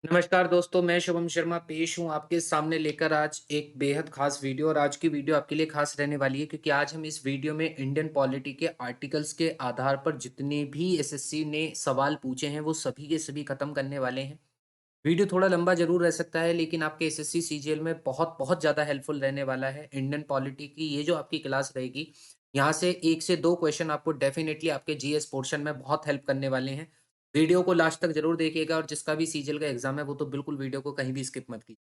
नमस्कार दोस्तों, मैं शुभम शर्मा पेश हूँ आपके सामने लेकर आज एक बेहद खास वीडियो। और आज की वीडियो आपके लिए खास रहने वाली है क्योंकि आज हम इस वीडियो में इंडियन पॉलिटी के आर्टिकल्स के आधार पर जितने भी एसएससी ने सवाल पूछे हैं वो सभी के सभी खत्म करने वाले हैं। वीडियो थोड़ा लंबा जरूर रह सकता है लेकिन आपके एसएससी सीजीएल में बहुत बहुत ज़्यादा हेल्पफुल रहने वाला है। इंडियन पॉलिटी की ये जो आपकी क्लास रहेगी, यहाँ से 1 से 2 क्वेश्चन आपको डेफिनिटली आपके जीएस पोर्शन में बहुत हेल्प करने वाले हैं। वीडियो को लास्ट तक ज़रूर देखिएगा और जिसका भी सीजीएल का एग्ज़ाम है वो तो बिल्कुल वीडियो को कहीं भी स्किप मत कीजिए।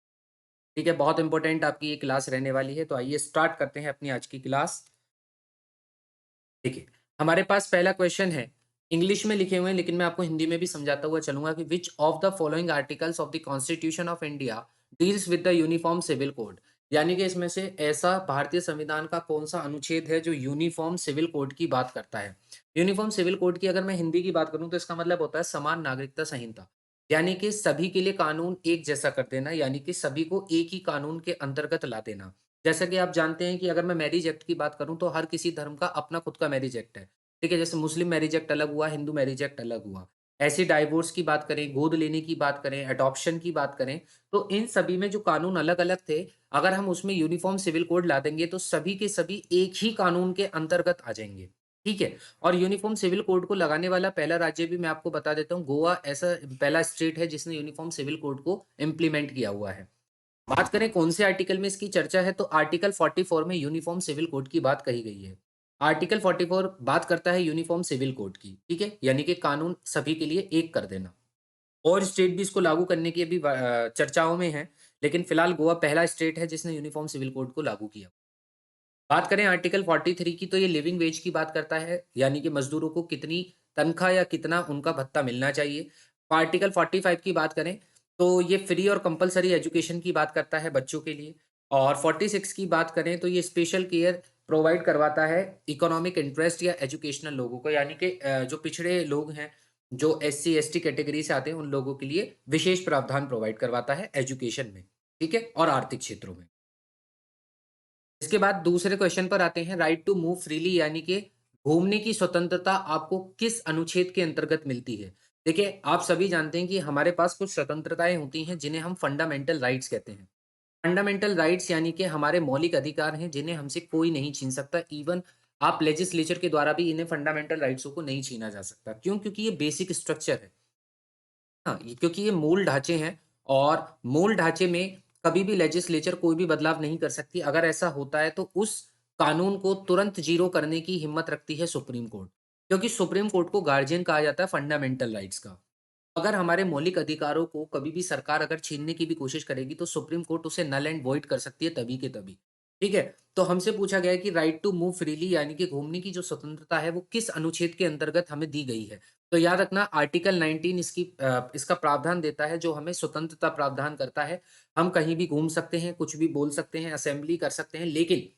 ठीक है, बहुत इंपॉर्टेंट आपकी ये क्लास रहने वाली है, तो आइए स्टार्ट करते हैं अपनी आज की क्लास। देखिए, हमारे पास पहला क्वेश्चन है, इंग्लिश में लिखे हुए हैं लेकिन मैं आपको हिंदी में भी समझाता हुआ चलूँगा कि which of the following articles of the constitution of India deals with the uniform civil code. यानी कि इसमें से ऐसा भारतीय संविधान का कौन-सा अनुच्छेद है जो यूनिफॉर्म सिविल कोड की बात करता है। यूनिफॉर्म सिविल कोड की अगर मैं हिंदी की बात करूँ तो इसका मतलब होता है समान नागरिकता संहिता। यानी कि सभी के लिए कानून एक जैसा कर देना, यानी कि सभी को एक ही कानून के अंतर्गत ला देना। जैसा कि आप जानते हैं कि अगर मैं मैरिज एक्ट की बात करूँ तो हर किसी धर्म का अपना खुद का मैरिज एक्ट है। ठीक है? जैसे मुस्लिम मैरिज एक्ट अलग हुआ, हिंदू मैरिज एक्ट अलग हुआ। ऐसे डाइवोर्स की बात करें, गोद लेने की बात करें, एडॉप्शन की बात करें, तो इन सभी में जो कानून अलग-अलग थे, अगर हम उसमें यूनिफ़ॉर्म सिविल कोड ला देंगे तो सभी के सभी एक ही कानून के अंतर्गत आ जाएँगे। ठीक है? और यूनिफ़ॉर्म सिविल कोड को लगाने वाला पहला राज्य भी मैं आपको बता देता हूँ, गोवा ऐसा पहला स्टेट है जिसने यूनिफ़ॉर्म सिविल कोड को इम्प्लीमेंट किया हुआ है। बात करें कौन से आर्टिकल में इसकी चर्चा है तो आर्टिकल 44 में यूनिफॉर्म सिविल कोड की बात कही गई है। आर्टिकल 44 बात करता है यूनिफॉर्म सिविल कोड की, ठीक है? यानी कि कानून सभी के लिए एक कर देना। और स्टेट भी इसको लागू करने की अभी चर्चाओं में है, लेकिन फिलहाल गोवा पहला स्टेट है जिसने यूनिफॉर्म सिविल कोड को लागू किया। बात करें आर्टिकल 43 की तो ये लिविंग वेज की बात करता है, यानी कि मज़दूरों को कितनी तनख्वाह या कितना उनका भत्ता मिलना चाहिए। आर्टिकल 45 की बात करें, तो ये फ्री और कंपल्सरी एजुकेशन की बात करता है बच्चों के लिए। और 46 की बात करें तो ये स्पेशल केयर प्रोवाइड करवाता है इकोनॉमिक इंटरेस्ट या एजुकेशनल लोगों को, यानी कि जो पिछड़े लोग हैं, जो एससी, एसटी कैटेगरी से आते हैं, उन लोगों के लिए विशेष प्रावधान प्रोवाइड करवाता है एजुकेशन में, ठीक है? और आर्थिक क्षेत्रों में। इसके बाद दूसरे क्वेश्चन पर आते हैं, राइट टू मूव फ्रीली यानी कि घूमने की स्वतंत्रता आपको किस अनुच्छेद के अंतर्गत मिलती है? देखिए, आप सभी जानते हैं कि हमारे पास कुछ स्वतंत्रताएँ होती हैं जिन्हें हम फंडामेंटल राइट्स कहते हैं। फंडामेंटल राइट्स यानी कि हमारे मौलिक अधिकार हैं जिन्हें हमसे कोई नहीं छीन सकता। इवन आप लेजिस्लेचर के द्वारा भी इन्हें फंडामेंटल राइट्सों को नहीं छीना जा सकता। क्यों? क्योंकि ये बेसिक स्ट्रक्चर है। हाँ, ये क्योंकि ये मूल ढाँचे हैं और मूल ढाँचे में कभी भी लेजिस्लेचर कोई भी बदलाव नहीं कर सकती। अगर ऐसा होता है तो उस कानून को तुरंत ज़ीरो करने की हिम्मत रखती है सुप्रीम कोर्ट। क्योंकि सुप्रीम कोर्ट को गार्डियन कहा जाता है फंडामेंटल राइट्स का। अगर हमारे मौलिक अधिकारों को कभी भी सरकार अगर छीनने की भी कोशिश करेगी तो सुप्रीम कोर्ट उसे नल एंड वॉइड कर सकती है तभी के तभी। ठीक है? तो हमसे पूछा गया है कि राइट टू मूव फ्रीली यानी कि घूमने की जो स्वतंत्रता है वो किस अनुच्छेद के अंतर्गत हमें दी गई है? तो याद रखना आर्टिकल 19 इसका प्रावधान देता है जो हमें स्वतंत्रता प्रावधान करता है। हम कहीं भी घूम सकते हैं, कुछ भी बोल सकते हैं, असेंबली कर सकते हैं, लेकिन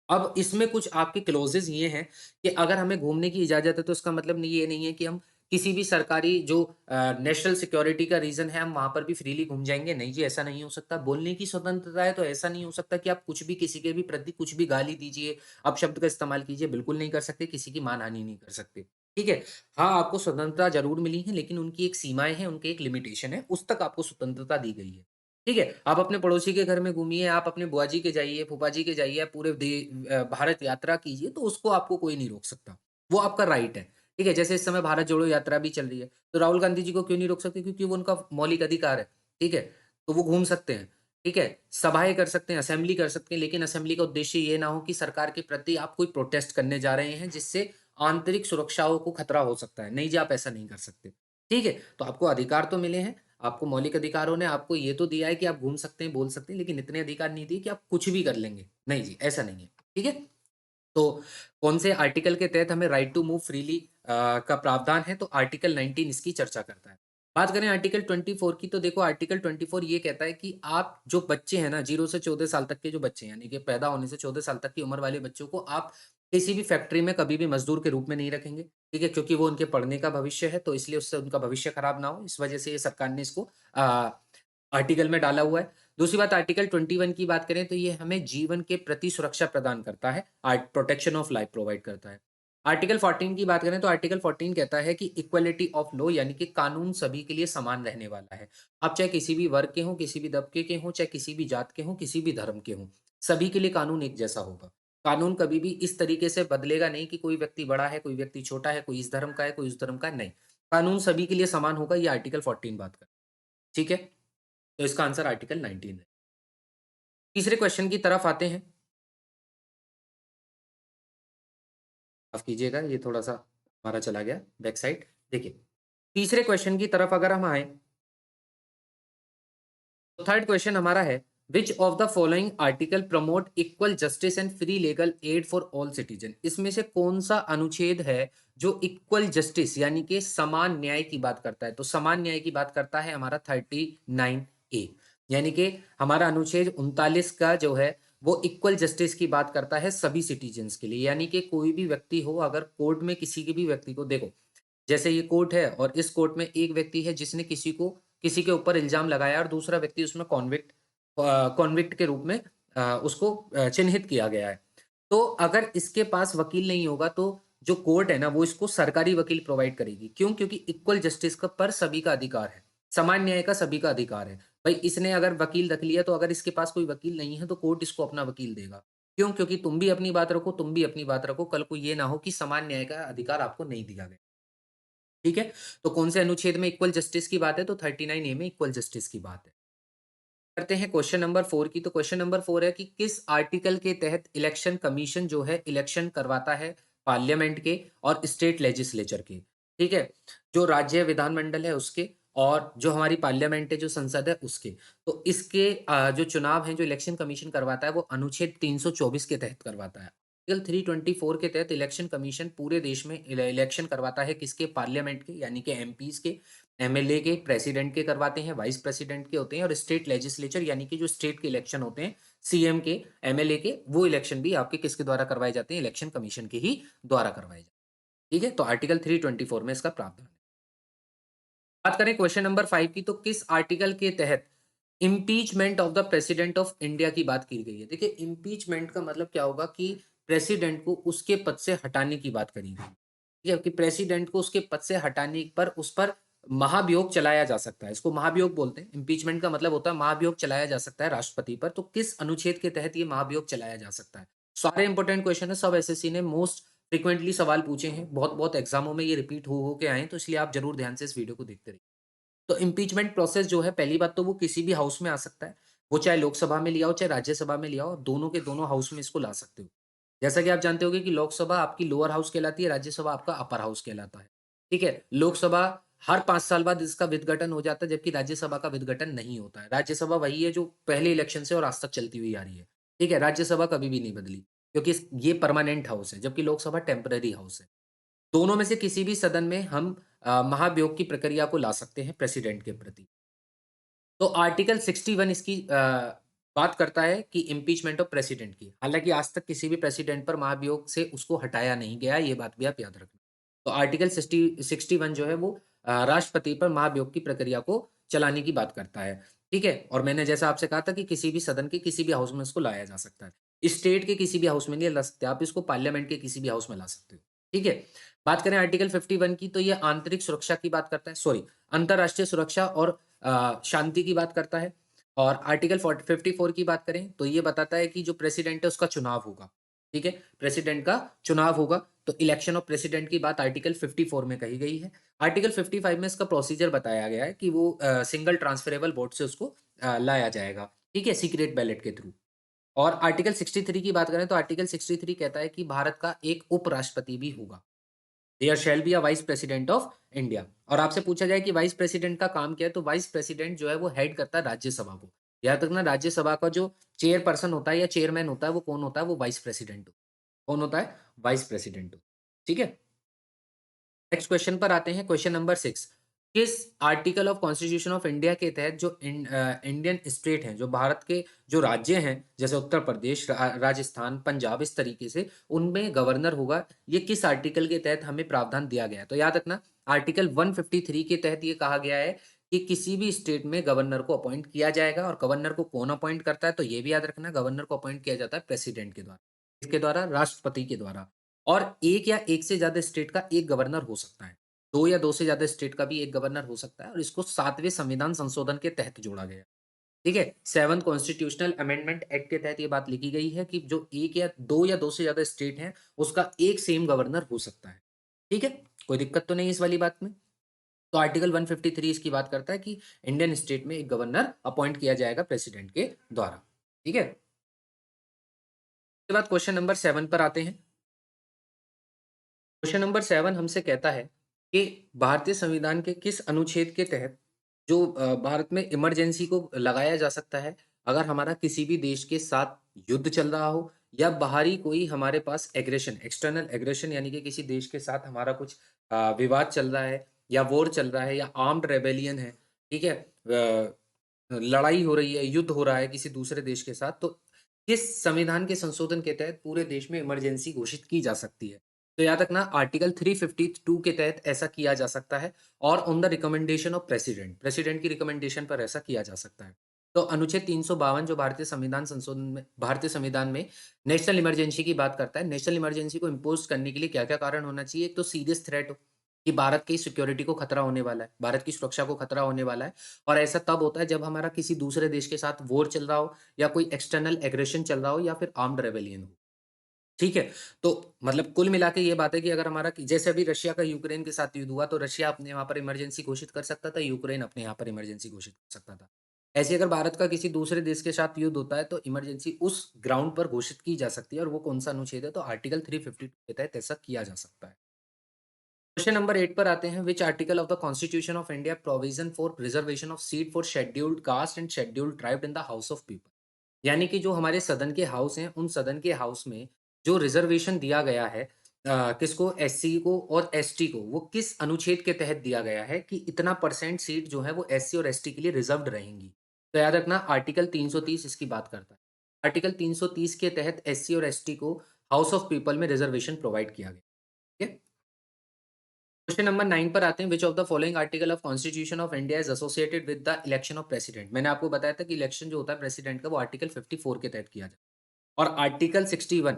अब इसमें कुछ आपके क्लॉज़ेज़ ये हैं कि अगर हमें घूमने की इजाज़त है तो इसका मतलब नहीं ये नहीं है कि हम किसी भी सरकारी जो नेशनल सिक्योरिटी का रीज़न है हम वहाँ पर भी फ्रीली घूम जाएँगे। नहीं जी, ऐसा नहीं हो सकता। बोलने की स्वतंत्रता है तो ऐसा नहीं हो सकता कि आप कुछ भी किसी के भी प्रति कुछ भी गाली दीजिए, अपशब्द का इस्तेमाल कीजिए, बिल्कुल नहीं कर सकते, किसी की मानहानि नहीं कर सकते। ठीक है? हाँ, आपको स्वतंत्रता ज़रूर मिली है लेकिन उनकी एक सीमाएँ हैं, उनकी एक लिमिटेशन है, उस तक आपको स्वतंत्रता दी गई है। ठीक है? आप अपने पड़ोसी के घर में घूमिए, आप अपने बुआ जी के जाइए, फूफा जी के जाइए, आप पूरे भारत यात्रा कीजिए, तो उसको आपको कोई नहीं रोक सकता। वो आपका राइट है। ठीक है? जैसे इस समय भारत जोड़ो यात्रा भी चल रही है, तो राहुल गांधी जी को क्यों नहीं रोक सकते? क्योंकि वो उनका मौलिक अधिकार है। ठीक है? तो वो घूम सकते हैं। ठीक है? सभाएँ कर सकते हैं, असेंबली कर सकते हैं, लेकिन असेंबली का उद्देश्य ये ना हो कि सरकार के प्रति आप कोई प्रोटेस्ट करने जा रहे हैं, जिससे आंतरिक सुरक्षाओं को खतरा हो सकता है। नहीं जी, आप ऐसा नहीं कर सकते। ठीक है? तो आपको अधिकार तो मिले हैं, आपको मौलिक अधिकारों ने आपको ये तो दिया है कि आप घूम सकते हैं, बोल सकते हैं, लेकिन इतने अधिकार नहीं दिए कि आप कुछ भी कर लेंगे। नहीं जी, ऐसा नहीं है। ठीक है? तो कौन से आर्टिकल के तहत हमें राइट टू मूव फ्रीली का प्रावधान है, तो आर्टिकल 19 इसकी चर्चा करता है। बात करें आर्टिकल 24 की, तो देखो आर्टिकल 24 ये कहता है कि आप जो बच्चे हैं ना 0 से 14 साल तक के जो बच्चे हैं, यानी कि पैदा होने से 14 साल तक की उम्र वाले बच्चों को आप किसी भी फैक्ट्री में कभी भी मज़दूर के रूप में नहीं रखेंगे, ठीक है? क्योंकि वो उनके पढ़ने का भविष्य है, तो इसलिए उससे उनका भविष्य खराब ना हो, इस वजह से ये सरकार ने इसको आर्टिकल में डाला हुआ है। दूसरी बात आर्टिकल 21 की बात करें तो ये हमें जीवन के प्रति सुरक्षा प्रदान करता है, प्रोटेक्शन ऑफ लाइफ प्रोवाइड करता है। आर्टिकल 14 की बात करें तो आर्टिकल 14 कहता है कि इक्वालिटी ऑफ लॉ यानी कि कानून सभी के लिए समान रहने वाला है। आप चाहे किसी भी वर्ग के हों, किसी भी तबके के हों, चाहे किसी भी जात के हों, किसी भी धर्म के हों, सभी के लिए कानून एक जैसा होगा। कानून कभी भी इस तरीके से बदलेगा नहीं कि कोई व्यक्ति बड़ा है, कोई व्यक्ति छोटा है, कोई इस धर्म का है, कोई उस धर्म का है, नहीं। कानून सभी के लिए समान होगा, ये आर्टिकल 14 बात करता है। ठीक है? तो इसका आंसर आर्टिकल 19 है। तीसरे क्वेश्चन की तरफ आते हैं। माफ़ कीजिएगा, ये थोड़ा-सा हमारा चला गया बैक साइड। देखिए, तीसरे क्वेश्चन की तरफ अगर हम आएँ, तो थर्ड क्वेश्चन हमारा है, which of the following article promote equal justice and free legal aid for all citizen? इसमें से कौन-सा अनुच्छेद है जो इक्वल जस्टिस यानी कि समान न्याय की बात करता है? तो समान न्याय की बात करता है हमारा 39 ए, यानी कि हमारा अनुच्छेद 39 का जो है, वो इक्वल जस्टिस की बात करता है सभी सिटीजन्स के लिए। यानी कि कोई भी व्यक्ति हो, अगर कोर्ट में किसी के भी व्यक्ति को देखो, जैसे ये कोर्ट है और इस कोर्ट में एक व्यक्ति है जिसने किसी के ऊपर इल्ज़ाम लगाया और दूसरा व्यक्ति उसमें कॉन्विक्ट के रूप में उसको चिन्हित किया गया है। तो अगर इसके पास वकील नहीं होगा तो जो कोर्ट है ना वो इसको सरकारी वकील प्रोवाइड करेगी। क्यों? क्योंकि इक्वल जस्टिस का पर सभी का अधिकार है। समान न्याय का सभी का अधिकार है। भई इसने अगर वकील रख लिया तो अगर इसके पास कोई वकील नहीं है तो कोर्ट इसको अपना वकील देगा। क्यों? क्योंकि तुम भी अपनी बात रखो, तुम भी अपनी बात रखो, कल को ये ना हो कि समान न्याय का अधिकार आपको नहीं दिया गया। ठीक है? तो कौन से अनुच्छेद में इक्वल जस्टिस की बात है? तो 39 ए में इक्वल जस्टिस की बात है। करते हैं क्वेश्चन नंबर 4 की। तो क्वेश्चन नंबर 4 है कि किस आर्टिकल के तहत इलेक्शन कमीशन जो है इलेक्शन करवाता है पार्लियामेंट के और स्टेट लेजिस्लेचर के? ठीक है? जो राज्य विधानमंडल है उसके और जो हमारी पार्लियामेंट है, जो संसद है उसके। तो इसके जो चुनाव हैं, जो इलेक्शन कमीशन करवाता है वो अनुच्छेद 324 के तहत करवाता है। आर्टिकल 324 के तहत इलेक्शन कमीशन पूरे देश में इलेक्शन करवाता है किसके? पार्लियामेंट के यानी कि एमपीज़ के, एमएलए के, प्रेसिडेंट के करवाते हैं, वाइस प्रेसिडेंट के होते हैं और स्टेट लेजिस्लेचर यानी कि जो स्टेट के इलेक्शन होते हैं, सीएम के, एमएलए के, वो इलेक्शन भी आपके किसके द्वारा करवाए जाते हैं? इलेक्शन कमीशन के ही द्वारा करवाए जाते हैं। ठीक है? तो आर्टिकल 324 में इसका प्रावधान है। बात करें क्वेश्चन नंबर 5 की, तो किस आर्टिकल के तहत impeachment of the president of India की बात की गई है? देखिए, इम्पीचमेंट का मतलब क्या होगा कि प्रेसिडेंट को उसके पद से हटाने की बात करी गई। ठीक है? कि प्रेसिडेंट को उसके पद से हटाने पर उस पर महाभियोग चलाया जा सकता है। इसको महाभियोग बोलते हैं। इम्पीचमेंट का मतलब होता है महाभियोग चलाया जा सकता है राष्ट्रपति पर। तो किस अनुच्छेद के तहत ये महाभियोग चलाया जा सकता है? सारे इंपॉर्टेंट क्वेश्चन है, सब एसएससी ने मोस्ट फ्रीक्वेंटली सवाल पूछे हैं। बहुत-बहुत एग्ज़ामों में ये रिपीट हो के आए हैं, तो इसलिए आप ज़रूर ध्यान से इस वीडियो को देखते रहिए। तो इम्पीचमेंट प्रोसेस जो है, पहली बात तो वो किसी भी हाउस में आ सकता है। वो चाहे लोकसभा में लिया हो, चाहे राज्यसभा में लिया हो, दोनों के दोनों हाउस में इसको ला सकते हो। जैसा कि आप जानते होंगे कि लोकसभा आपकी लोअर हाउस कहलाती है, राज्यसभा आपका अपर हाउस कहलाता है। ठीक है? लोकसभा हर 5 साल बाद इसका विघटन हो जाता है, जबकि राज्यसभा का विघटन नहीं होता है। राज्यसभा वही है जो पहले इलेक्शन से और आज तक चलती हुई आ रही है। ठीक है? राज्यसभा कभी भी नहीं बदली, क्योंकि ये परमानेंट हाउस है, जबकि लोकसभा टेम्परेरी हाउस है। दोनों में से किसी भी सदन में हम महाभियोग की प्रक्रिया को ला सकते हैं प्रेसिडेंट के प्रति। तो आर्टिकल 61 इसकी बात करता है कि इम्पीचमेंट ऑफ प्रेसिडेंट की। हालाँकि आज तक किसी भी प्रेसिडेंट पर महाभियोग से उसको हटाया नहीं गया, ये बात भी आप याद रखना। तो आर्टिकल 61 जो है वो राष्ट्रपति पर महाभियोग की प्रक्रिया को चलाने की बात करता है। ठीक है? और मैंने जैसा आपसे कहा था कि किसी भी सदन के किसी भी हाउस में इसको लाया जा सकता है। स्टेट के किसी भी हाउस में नहीं ला सकते, आप इसको पार्लियामेंट के किसी भी हाउस में ला सकते हो। ठीक है? बात करें आर्टिकल 51 की, तो ये आंतरिक सुरक्षा की बात करता है, सॉरी, अंतर्राष्ट्रीय सुरक्षा और शांति की बात करता है। और आर्टिकल 54 की बात करें तो ये बताता है कि जो प्रेसिडेंट है उसका चुनाव होगा। ठीक है? प्रेसिडेंट का चुनाव होगा, तो इलेक्शन ऑफ प्रेसिडेंट की बात आर्टिकल 54 में कही गई है। आर्टिकल 55 में इसका प्रोसीजर बताया गया है कि वो सिंगल ट्रांसफरेबल वोट से उसको लाया जाएगा। ठीक है? सीक्रेट बैलेट के थ्रू। और आर्टिकल 63 की बात करें तो आर्टिकल 63 कहता है कि भारत का एक उपराष्ट्रपति भी होगा। There shall be a vice president of India. और आपसे पूछा जाए कि वाइस प्रेसिडेंट का काम क्या है, तो वाइस प्रेसिडेंट जो है वो हेड करता है राज्यसभा को। याद रखना, राज्यसभा का जो चेयरपर्सन होता है या चेयरमैन होता है वो कौन होता है? वो वाइस प्रेसिडेंट। कौन होता है? Vice president. ठीक है? नेक्स्ट क्वेश्चन पर आते हैं, क्वेश्चन नंबर 6। किस article of constitution of India के तहत जो इंडियन स्टेट हैं, जो भारत के जो राज्य हैं, जैसे उत्तर प्रदेश, राजस्थान, पंजाब, इस तरीके से उनमें गवर्नर होगा, ये किस आर्टिकल के तहत हमें प्रावधान दिया गया है? तो याद रखना, आर्टिकल 153 के तहत ये कहा गया है कि किसी भी स्टेट में गवर्नर को अपॉइंट किया जाएगा। और गवर्नर को कौन अपॉइंट करता है? तो ये भी याद रखना, गवर्नर को अपॉइंट किया जाता है प्रेसिडेंट के द्वारा। इसके द्वारा? राष्ट्रपति के द्वारा। और एक या एक से ज़्यादा स्टेट का एक गवर्नर हो सकता है। 2 या 2 से ज़्यादा स्टेट का भी एक गवर्नर हो सकता है और इसको 7वें संविधान संशोधन के तहत जोड़ा गया है। ठीक है? 7th कॉन्स्टिट्यूशनल अमेंडमेंट एक्ट के तहत ये बात लिखी गई है कि जो 1 या 2 से ज़्यादा स्टेट हैं, उसका एक सेम गवर्नर हो सकता है। ठीक है? कोई दिक्कत तो नहीं इस वाली बात में? तो आर्टिकल 153 इसकी बात करता है कि इंडियन स्टेट में एक गवर्नर अपॉइंट किया जाएगा प्रेसिडेंट के द्वारा। ठीक है? उसके बाद क्वेश्चन नंबर 7 पर आते हैं। क्वेश्चन नंबर 7 हमसे कहता है कि भारतीय संविधान के किस अनुच्छेद के तहत जो भारत में इमरजेंसी को लगाया जा सकता है अगर हमारा किसी भी देश के साथ युद्ध चल रहा हो या बाहरी कोई हमारे पास एग्रेशन एक्सटर्नल एग्रेशन यानी कि किसी देश के साथ हमारा कुछ विवाद चल रहा है या वॉर चल रहा है या आर्म्ड रेबेलियन है, ठीक है, लड़ाई हो रही है, युद्ध हो रहा है किसी दूसरे देश के साथ, तो किस संविधान के संशोधन के तहत पूरे देश में इमरजेंसी घोषित की जा सकती है? तो याद रखना आर्टिकल 352 के तहत ऐसा किया जा सकता है और on the recommendation of president, president की रिकमेंडेशन पर ऐसा किया जा सकता है। तो अनुच्छेद 352 जो भारतीय संविधान में नेशनल इमरजेंसी की बात करता है, नेशनल इमरजेंसी को इम्पोज करने के लिए क्या-क्या कारण होना चाहिए? एक तो सीरियस थ्रेट हो, कि भारत की सिक्योरिटी को खतरा होने वाला है, भारत की सुरक्षा को खतरा होने वाला है और ऐसा तब होता है जब हमारा किसी दूसरे देश के साथ वॉर चल रहा हो या कोई एक्सटर्नल एग्रेशन चल रहा हो या फिर आर्म्ड रेबेलियन हो। ठीक है? तो मतलब कुल मिला के ये बात है कि अगर हमारा कि जैसे अभी रशिया का यूक्रेन के साथ युद्ध हुआ, तो रशिया अपने वहाँ पर इमरजेंसी घोषित कर सकता था, यूक्रेन अपने यहाँ पर इमरजेंसी घोषित कर सकता था। ऐसे ही अगर भारत का किसी दूसरे देश के साथ युद्ध होता है, तो इमरजेंसी उस ग्राउंड पर घोषित की जा सकती है और वो कौन-सा अनुच्छेद है, तो आर्टिकल 352 के तहत ऐसा किया जा सकता है। क्वेश्चन नंबर 8 पर आते हैं, which article of the constitution of India provision for preservation of seat for scheduled caste and scheduled tribe in the house of people? यानी कि जो हमारे सदन के हाउस हैं, उन सदन के हाउस में जो रिज़र्वेशन दिया गया है किसको? एससी को और एसटी को, वो किस अनुच्छेद के तहत दिया गया है कि इतना परसेंट सीट जो है वो एससी और एसटी के लिए रिज़र्व्ड रहेंगी। तो याद रखना आर्टिकल 330 इसकी बात करता है। आर्टिकल 330 के तहत एससी और एसटी को हाउस ऑफ पीपल में रिज़र्वेशन प्रोवाइड किया गया। ठीक है? क्वेश्चन नंबर 9 पर आते हैं, which of the following article of constitution of India is associated with the election of president? मैंने आपको बताया था कि इलेक्शन जो होता है प्रेसिडेंट का वो आर्टिकल 54 के तहत किया जाता है और आर्टिकल 61,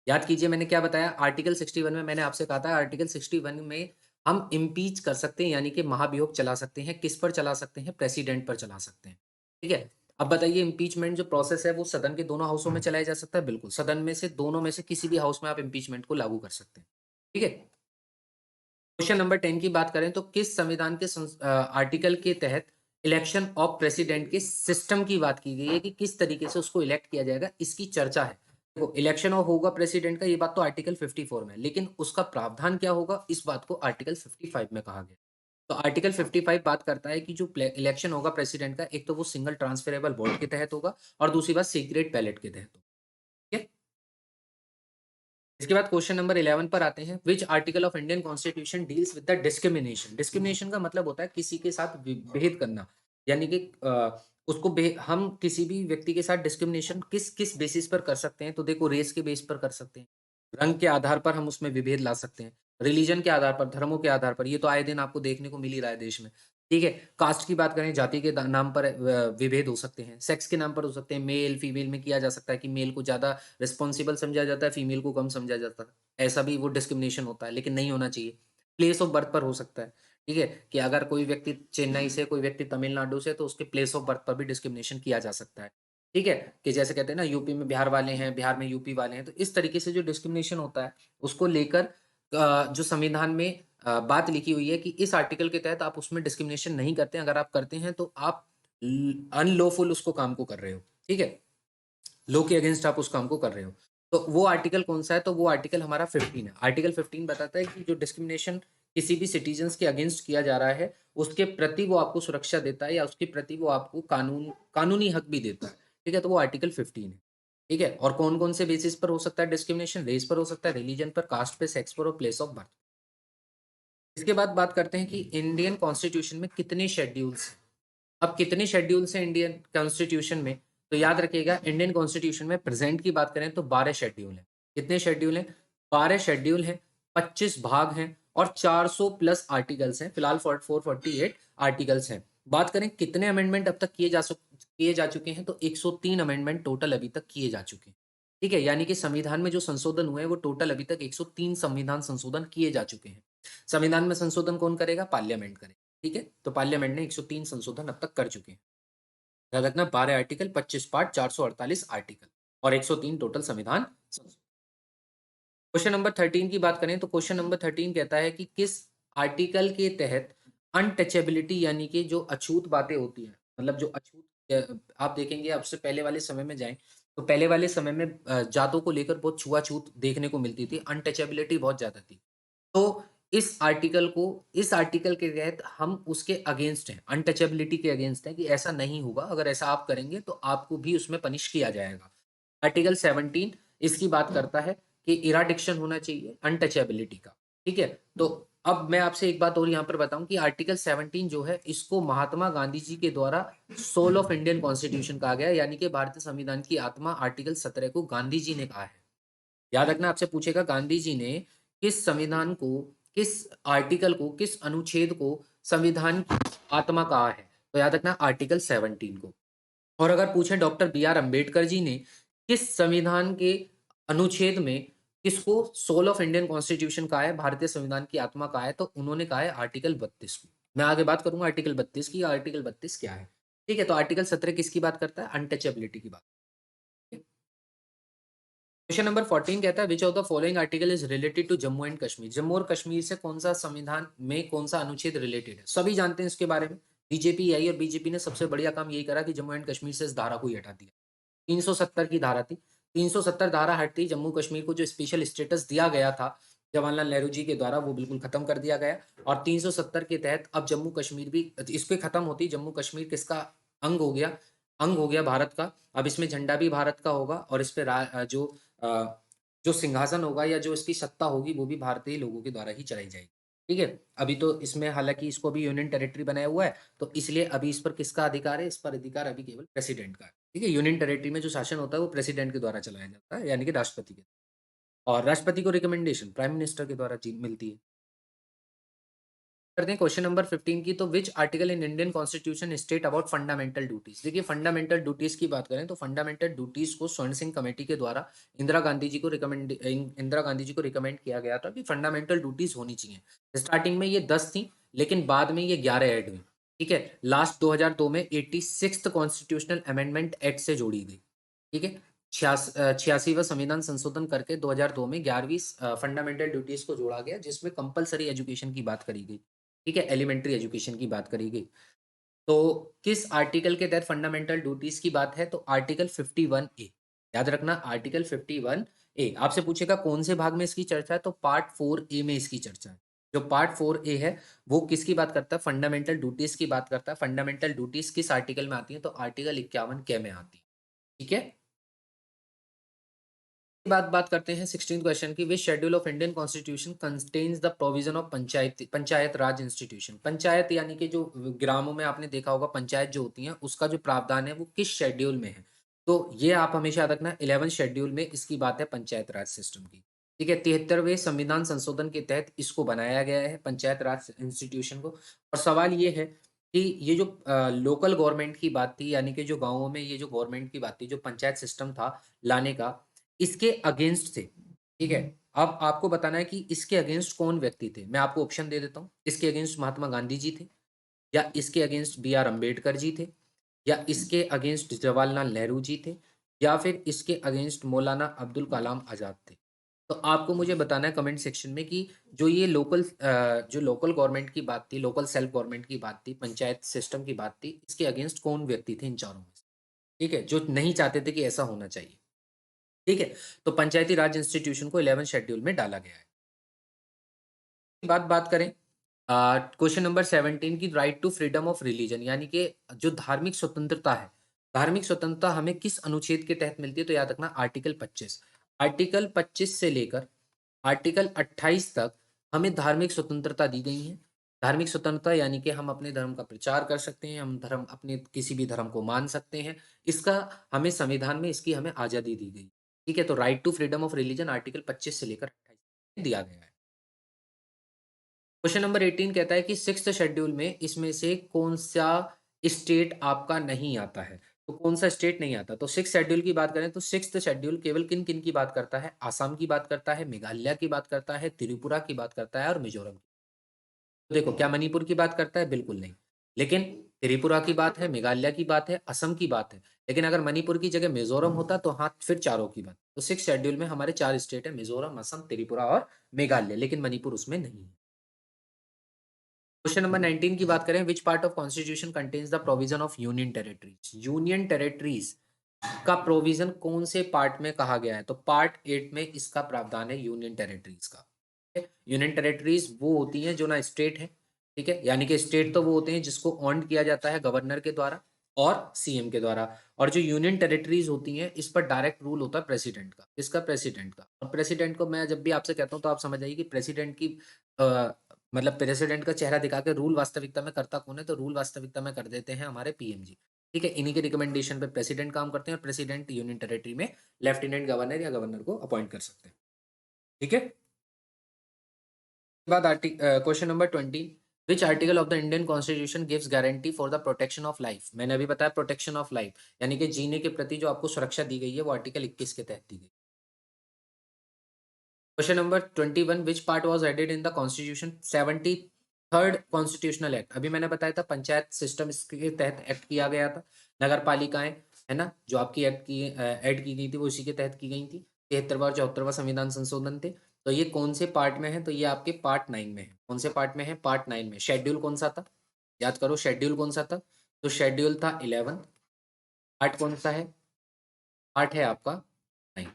याद कीजिए मैंने क्या बताया, आर्टिकल 61 में मैंने आपसे कहा था आर्टिकल 61 में हम इम्पीच कर सकते हैं यानी कि महाभियोग चला सकते हैं, किस पर चला सकते हैं? प्रेसिडेंट पर चला सकते हैं। ठीक है? अब बताइए इम्पीचमेंट जो प्रोसेस है वो सदन के दोनों हाउसों में चलाया जा सकता है? बिल्कुल, सदन में से दोनों में से किसी भी हाउस में आप इम्पीचमेंट को लागू कर सकते हैं। ठीक है? क्वेश्चन नंबर 10 की बात करें तो किस संविधान के आर्टिकल के तहत इलेक्शन ऑफ प्रेसिडेंट के सिस्टम की बात की गई है कि किस तरीके से उसको इलेक्ट किया जाएगा, इसकी चर्चा है। देखो इलेक्शन ऑफ होगा प्रेसिडेंट का, ये बात तो आर्टिकल 54 में है, लेकिन उसका प्रावधान क्या होगा इस बात को आर्टिकल 55 में कहा गया। तो आर्टिकल 55 बात करता है कि जो इलेक्शन होगा प्रेसिडेंट का, एक तो वो सिंगल ट्रांसफरेबल वोट के तहत होगा और दूसरी बात सीक्रेट बैलेट के तहत होगा। ठीक है? इसके बाद क्वेश्चन नंबर 11 पर आते हैं, which article of Indian constitution deals with the discrimination? Discrimination का मतलब होता है किसी के साथ भेद करना, यानी कि हम किसी भी व्यक्ति के साथ डिस्क्रिमिनेशन किस किस बेसिस पर कर सकते हैं? तो देखो रेस के बेस पर कर सकते हैं, रंग के आधार पर हम उसमें विभेद ला सकते हैं, रिलीजन के आधार पर, धर्मों के आधार पर, ये तो आए दिन आपको देखने को मिल ही रहा है देश में। ठीक है? कास्ट की बात करें, जाति के नाम पर विभेद हो सकते हैं, सेक्स के नाम पर हो सकते हैं, मेल फीमेल में किया जा सकता है कि मेल को ज्यादा रिस्पॉन्सिबल समझा जाता है, फीमेल को कम समझा जाता है, ऐसा भी वो डिस्क्रिमिनेशन होता है, लेकिन नहीं होना चाहिए। प्लेस ऑफ बर्थ पर हो सकता है, ठीक है, कि अगर कोई व्यक्ति चेन्नई से, कोई व्यक्ति तमिलनाडु से, तो उसके प्लेस ऑफ बर्थ पर भी डिस्क्रिमिनेशन किया जा सकता है। ठीक है, कि जैसे कहते हैं ना यूपी में बिहार वाले हैं, बिहार में यूपी वाले हैं, तो इस तरीके से जो डिस्क्रिमिनेशन होता है उसको लेकर जो संविधान में बात लिखी हुई है कि इस आर्टिकल के तहत आप उसमें डिस्क्रिमिनेशन नहीं करते हैं, अगर आप करते हैं तो आप अनलॉफुल उसको काम को कर रहे हो। ठीक है, लॉ के अगेंस्ट आप उस काम को कर रहे हो। तो वो आर्टिकल कौन-सा है? तो वो आर्टिकल हमारा 15 है। आर्टिकल 15 बताता है कि जो डिस्क्रिमिनेशन किसी भी सिटिज़न्स के अगेंस्ट किया जा रहा है, उसके प्रति वो आपको सुरक्षा देता है या उसके प्रति वो आपको कानूनी हक भी देता है। ठीक है? तो वो आर्टिकल 15 है। ठीक है? और कौन-कौन से बेसिस पर हो सकता है डिस्क्रिमिनेशन? रेस पर हो सकता है, रिलिजन पर, कास्ट पे, सेक्स पर और प्लेस ऑफ बर्थ। इसके बाद बात करते हैं कि इंडियन कॉन्स्टिट्यूशन में कितने शेड्यूल्स हैं? अब कितने शेड्यूल्स हैं इंडियन कॉन्स्टिट्यूशन में? तो याद रखिएगा इंडियन कॉन्स्टिट्यूशन में प्रेजेंट की बात करें तो 12 शेड्यूल हैं। कितने शेड्यूल हैं? 12 शेड्यूल हैं, 25 भाग हैं और 400 प्लस आर्टिकल्स हैं। फिलहाल 448 आर्टिकल्स हैं। बात करें कितने अमेंडमेंट अब तक किए जा चुके हैं तो 103 अमेंडमेंट टोटल अभी तक किए जा चुके हैं। ठीक है? यानी कि संविधान में जो संशोधन हुए हैं, वो टोटल अभी तक 103 संविधान संशोधन किए जा चुके हैं। संविधान में संशोधन कौन करेगा? पार्लियामेंट करेगा, ठीक है? तो पार्लियामेंट ने 103 संशोधन अब तक कर चुके हैं। याद रखना 12 आर्टिकल, 25 पार्ट, 448 आर्टिकल और 103 टोटल संविधान संशोधन। क्वेश्चन नंबर 13 की बात करें तो क्वेश्चन नंबर 13 कहता है कि किस आर्टिकल के तहत अनटचेबिलिटी यानी कि जो अछूत बातें होती हैं, मतलब जो अछूत आप देखेंगे अब से पहले वाले समय में जाएँ, तो पहले वाले समय में जातों को लेकर बहुत छुआ-छूत देखने को मिलती थी, अनटचेबिलिटी बहुत ज़्यादा थी। तो इस आर्टिकल के तहत हम उसके अगेंस्ट हैं, अनटचेबिलिटी के अगेंस्ट हैं कि ऐसा नहीं होगा, अगर ऐसा आप करेंगे तो आपको भी उसमें पनिश किया जाएगा। आर्टिकल 17 इसकी बात करता है कि इराडिक्शन होना चाहिए अनटचेबिलिटी का, ठीक है? तो अब मैं आपसे एक बात और यहाँ पर बताऊँ कि आर्टिकल 17 जो है इसको महात्मा गांधी जी के द्वारा सोल ऑफ इंडियन कॉन्स्टिट्यूशन कहा गया है, यानी कि भारतीय संविधान की आत्मा आर्टिकल 17 को गांधी जी ने कहा है। याद रखना आपसे पूछेगा गांधी जी ने किस संविधान को, किस आर्टिकल को, किस अनुच्छेद को संविधान की आत्मा कहा है? तो याद रखना आर्टिकल 17 को। और अगर पूछे doctor B are Ambedkar ji ने किस संविधान के अनुच्छेद में किसको सोल ऑफ इंडियन कॉन्स्टिट्यूशन कहा है, भारतीय संविधान की आत्मा कहा है, तो उन्होंने कहा है आर्टिकल 32 को। मैं आगे बात करूंगा आर्टिकल 32 की, आर्टिकल 32 क्या है। ठीक है, तो आर्टिकल 17 किसकी बात करता है? अनटचेबिलिटी की बात। क्वेश्चन नंबर 14 कहता है which of the following article is related to Jammu and Kashmir. Jammu और कश्मीर से कौन सा संविधान में कौन सा अनुच्छेद रिलेटेड है? सभी जानते हैं इसके बारे में। बीजेपी आई और बीजेपी ने सबसे बढ़िया काम यही करा कि जम्मू एंड कश्मीर से इस धारा को ही हटा दिया। 370 की धारा थी। 370 धारा हटती, जम्मू कश्मीर को जो स्पेशल स्टेटस दिया गया था जवाहरलाल नेहरू जी के द्वारा, वो बिल्कुल खत्म कर दिया गया और 370 के तहत अब जम्मू कश्मीर भी इस पे खत्म होती। जम्मू कश्मीर किसका अंग हो गया? अंग हो गया भारत का। अब इसमें झंडा भी भारत का होगा और इस पे अ, जो सिंहासन होगा या जो इसकी सत्ता होगी वो भी भारतीय लोगों के द्वारा ही चलाई जाएगी। ठीक है? अभी तो इसमें हालाँकि इसको भी यूनियन टेरिटरी बनाया हुआ है, तो इसलिए अभी इस पर किसका अधिकार है? इस पर अधिकार अभी केवल प्रेसिडेंट का है। ठीक है? यूनियन टेरिटरी में जो शासन होता है वो प्रेसिडेंट के द्वारा चलाया जाता है, यानी कि राष्ट्रपति के। और राष्ट्रपति को रिकमेंडेशन प्राइम मिनिस्टर के द्वारा जी मिलती है। करते हैं क्वेश्चन नंबर 15 की, तो which article in Indian constitution state about fundamental duties. देखिए फंडामेंटल ड्यूटीज की बात करें तो फंडामेंटल ड्यूटीज को स्वर्ण सिंह कमेटी के द्वारा इंदिरा गांधी जी को रिकमेंड किया गया था कि फंडामेंटल ड्यूटीज होनी चाहिए। स्टार्टिंग में ये 10 थी, लेकिन बाद में ये 11 ऐड हुई। ठीक है, लास्ट 2002 में 86th कॉन्स्टिट्यूशनल अमेंडमेंट एक्ट से जोड़ी गई। ठीक है, 86वां संविधान संशोधन करके 2002 में 11वीं फंडामेंटल ड्यूटीज को जोड़ा गया, जिसमें कंपलसरी एजुकेशन की बात करी गई। ठीक है, एलिमेंट्री एजुकेशन की बात करी गई। तो किस आर्टिकल के तहत फंडामेंटल ड्यूटीज की बात है? तो आर्टिकल 51 ए। याद रखना आर्टिकल 51 ए। आपसे पूछेगा कौन से भाग में इसकी चर्चा है? तो पार्ट 4 ए में इसकी चर्चा है। जो पार्ट 4 ए है वो किसकी बात करता है? फंडामेंटल ड्यूटीज की बात करता है। फंडामेंटल ड्यूटीज किस आर्टिकल में आती है? तो आर्टिकल 51 के में आती है। ठीक है, बात करते हैं 16th क्वेश्चन की। Which schedule of Indian constitution contains the provision of panchayat raj institution. Panchayat यानी कि जो ग्रामों में आपने देखा होगा पंचायत जो होती है उसका जो प्रावधान है वो किस शेड्यूल में है? तो ये आप हमेशा याद रखना 11 शेड्यूल में इसकी बात है पंचायत राज सिस्टम की। ठीक है, 73वें संविधान संशोधन के तहत इसको बनाया गया है पंचायत राज इंस्टीट्यूशन को। और सवाल ये है कि ये जो लोकल गवर्नमेंट की बात थी, यानी कि जो गाँवों में ये जो गवर्नमेंट की बात थी, जो पंचायत सिस्टम था लाने का, इसके अगेंस्ट थे। ठीक है, अब आपको बताना है कि इसके अगेंस्ट कौन व्यक्ति थे। मैं आपको ऑप्शन दे देता हूँ। इसके अगेंस्ट महात्मा गांधी जी थे, या इसके against B are Ambedkar ji थे, या इसके अगेंस्ट जवाहरलाल नेहरू जी थे, या फिर इसके अगेंस्ट मौलाना अब्दुल कलाम आजाद थे। तो आपको मुझे बताना है कमेंट सेक्शन में कि जो लोकल गवर्नमेंट की बात थी, लोकल सेल्फ गवर्नमेंट की बात थी, पंचायत सिस्टम की बात थी, इसके अगेंस्ट कौन व्यक्ति थे इन चारों में से? ठीक है, जो नहीं चाहते थे कि ऐसा होना चाहिए। ठीक है, तो पंचायती राज इंस्टीट्यूशन को 11 शेड्यूल में डाला गया है। बात करें क्वेश्चन नंबर 17 की, right to freedom of religion यानी कि जो धार्मिक स्वतंत्रता है, धार्मिक स्वतंत्रता हमें किस अनुच्छेद के तहत मिलती है? तो याद रखना आर्टिकल 25। आर्टिकल 25 से लेकर आर्टिकल 28 तक हमें धार्मिक स्वतंत्रता दी गई है। धार्मिक स्वतंत्रता यानी कि हम अपने धर्म का प्रचार कर सकते हैं, हम धर्म अपने किसी भी धर्म को मान सकते हैं। इसका हमें संविधान में इसकी हमें आज़ादी दी गई। ठीक है, तो right to freedom of religion article 25 से लेकर 28 दिया गया है। क्वेश्चन नंबर 18 कहता है कि 6th शेड्यूल में इसमें से कौन-सा स्टेट आपका नहीं आता है? तो कौन-सा स्टेट नहीं आता? तो 6th शेड्यूल की बात करें तो 6th शेड्यूल केवल किन-किन की बात करता है? असम की बात करता है, मेघालय की बात करता है, त्रिपुरा की बात करता है और मिज़ोरम। तो देखो क्या मणिपुर की बात करता है? बिल्कुल नहीं। लेकिन त्रिपुरा की बात है, मेघालय की बात है, असम की बात है। लेकिन अगर मणिपुर की जगह मिज़ोरम होता तो हाँ, फिर चारों की बात। तो 6th शेड्यूल में हमारे 4 स्टेट हैं मिज़ोरम, असम, त्रिपुरा और मेघालय, लेकिन मणिपुर उसमें नहीं है। क्वेश्चन नंबर 19 की बात करें, which part of constitution contains the provision of union territories? Union territories का प्रोविजन कौन से पार्ट में कहा गया है? तो पार्ट 8 में इसका प्रावधान है यूनियन टेरिटरीज का। ठीक है? यूनियन टेरिटरीज वो होती हैं जो ना स्टेट है, ठीक है, यानी कि स्टेट तो वो होते हैं जिसको ऑन किया जाता है गवर्नर के द्वारा और सीएम के द्वारा, और जो यूनियन टेरिटरीज होती हैं इस पर डायरेक्ट रूल होता है प्रेसिडेंट का। किसका? प्रेसिडेंट का। और प्रेसिडेंट को मैं जब भी आपसे कहता हूँ तो आप समझ आइए कि प्रेसिडेंट की मतलब प्रेसिडेंट का चेहरा दिखा के रूल वास्तविकता में करता कौन है? तो रूल वास्तविकता में कर देते हैं हमारे पीएम जी। ठीक है, इन्हीं के रिकमेंडेशन पे प्रेसिडेंट काम करते हैं और प्रेसिडेंट यूनियन टेरिटरी में लेफ्टिनेंट गवर्नर या गवर्नर को अपॉइंट कर सकते हैं। ठीक है, बाद question number 20, which article of the Indian constitution gives guarantee for the protection of life? मैंने अभी बताया प्रोटेक्शन ऑफ लाइफ, यानी कि जीने के प्रति जो आपको सुरक्षा दी गई है वो आर्टिकल 21 के तहत दी गई। Question number 21, which part was added in the constitution 73rd constitutional act? अभी मैंने बताया था पंचायत सिस्टम इसके तहत एक्ट किया गया था। नगर पालिकाएं, है ना, जो आपकी एक्ट की ऐड की गई थी वो इसी के तहत की गई थी। 73वां और 74वां संविधान संशोधन थे। तो ये कौन से पार्ट में है? तो ये आपके पार्ट 9 में है। कौन से पार्ट में है? पार्ट 9 में। शेड्यूल कौन सा था? याद करो शेड्यूल कौन सा था? तो शेड्यूल था 11। पार्ट कौन सा है? पार्ट है आपका 9।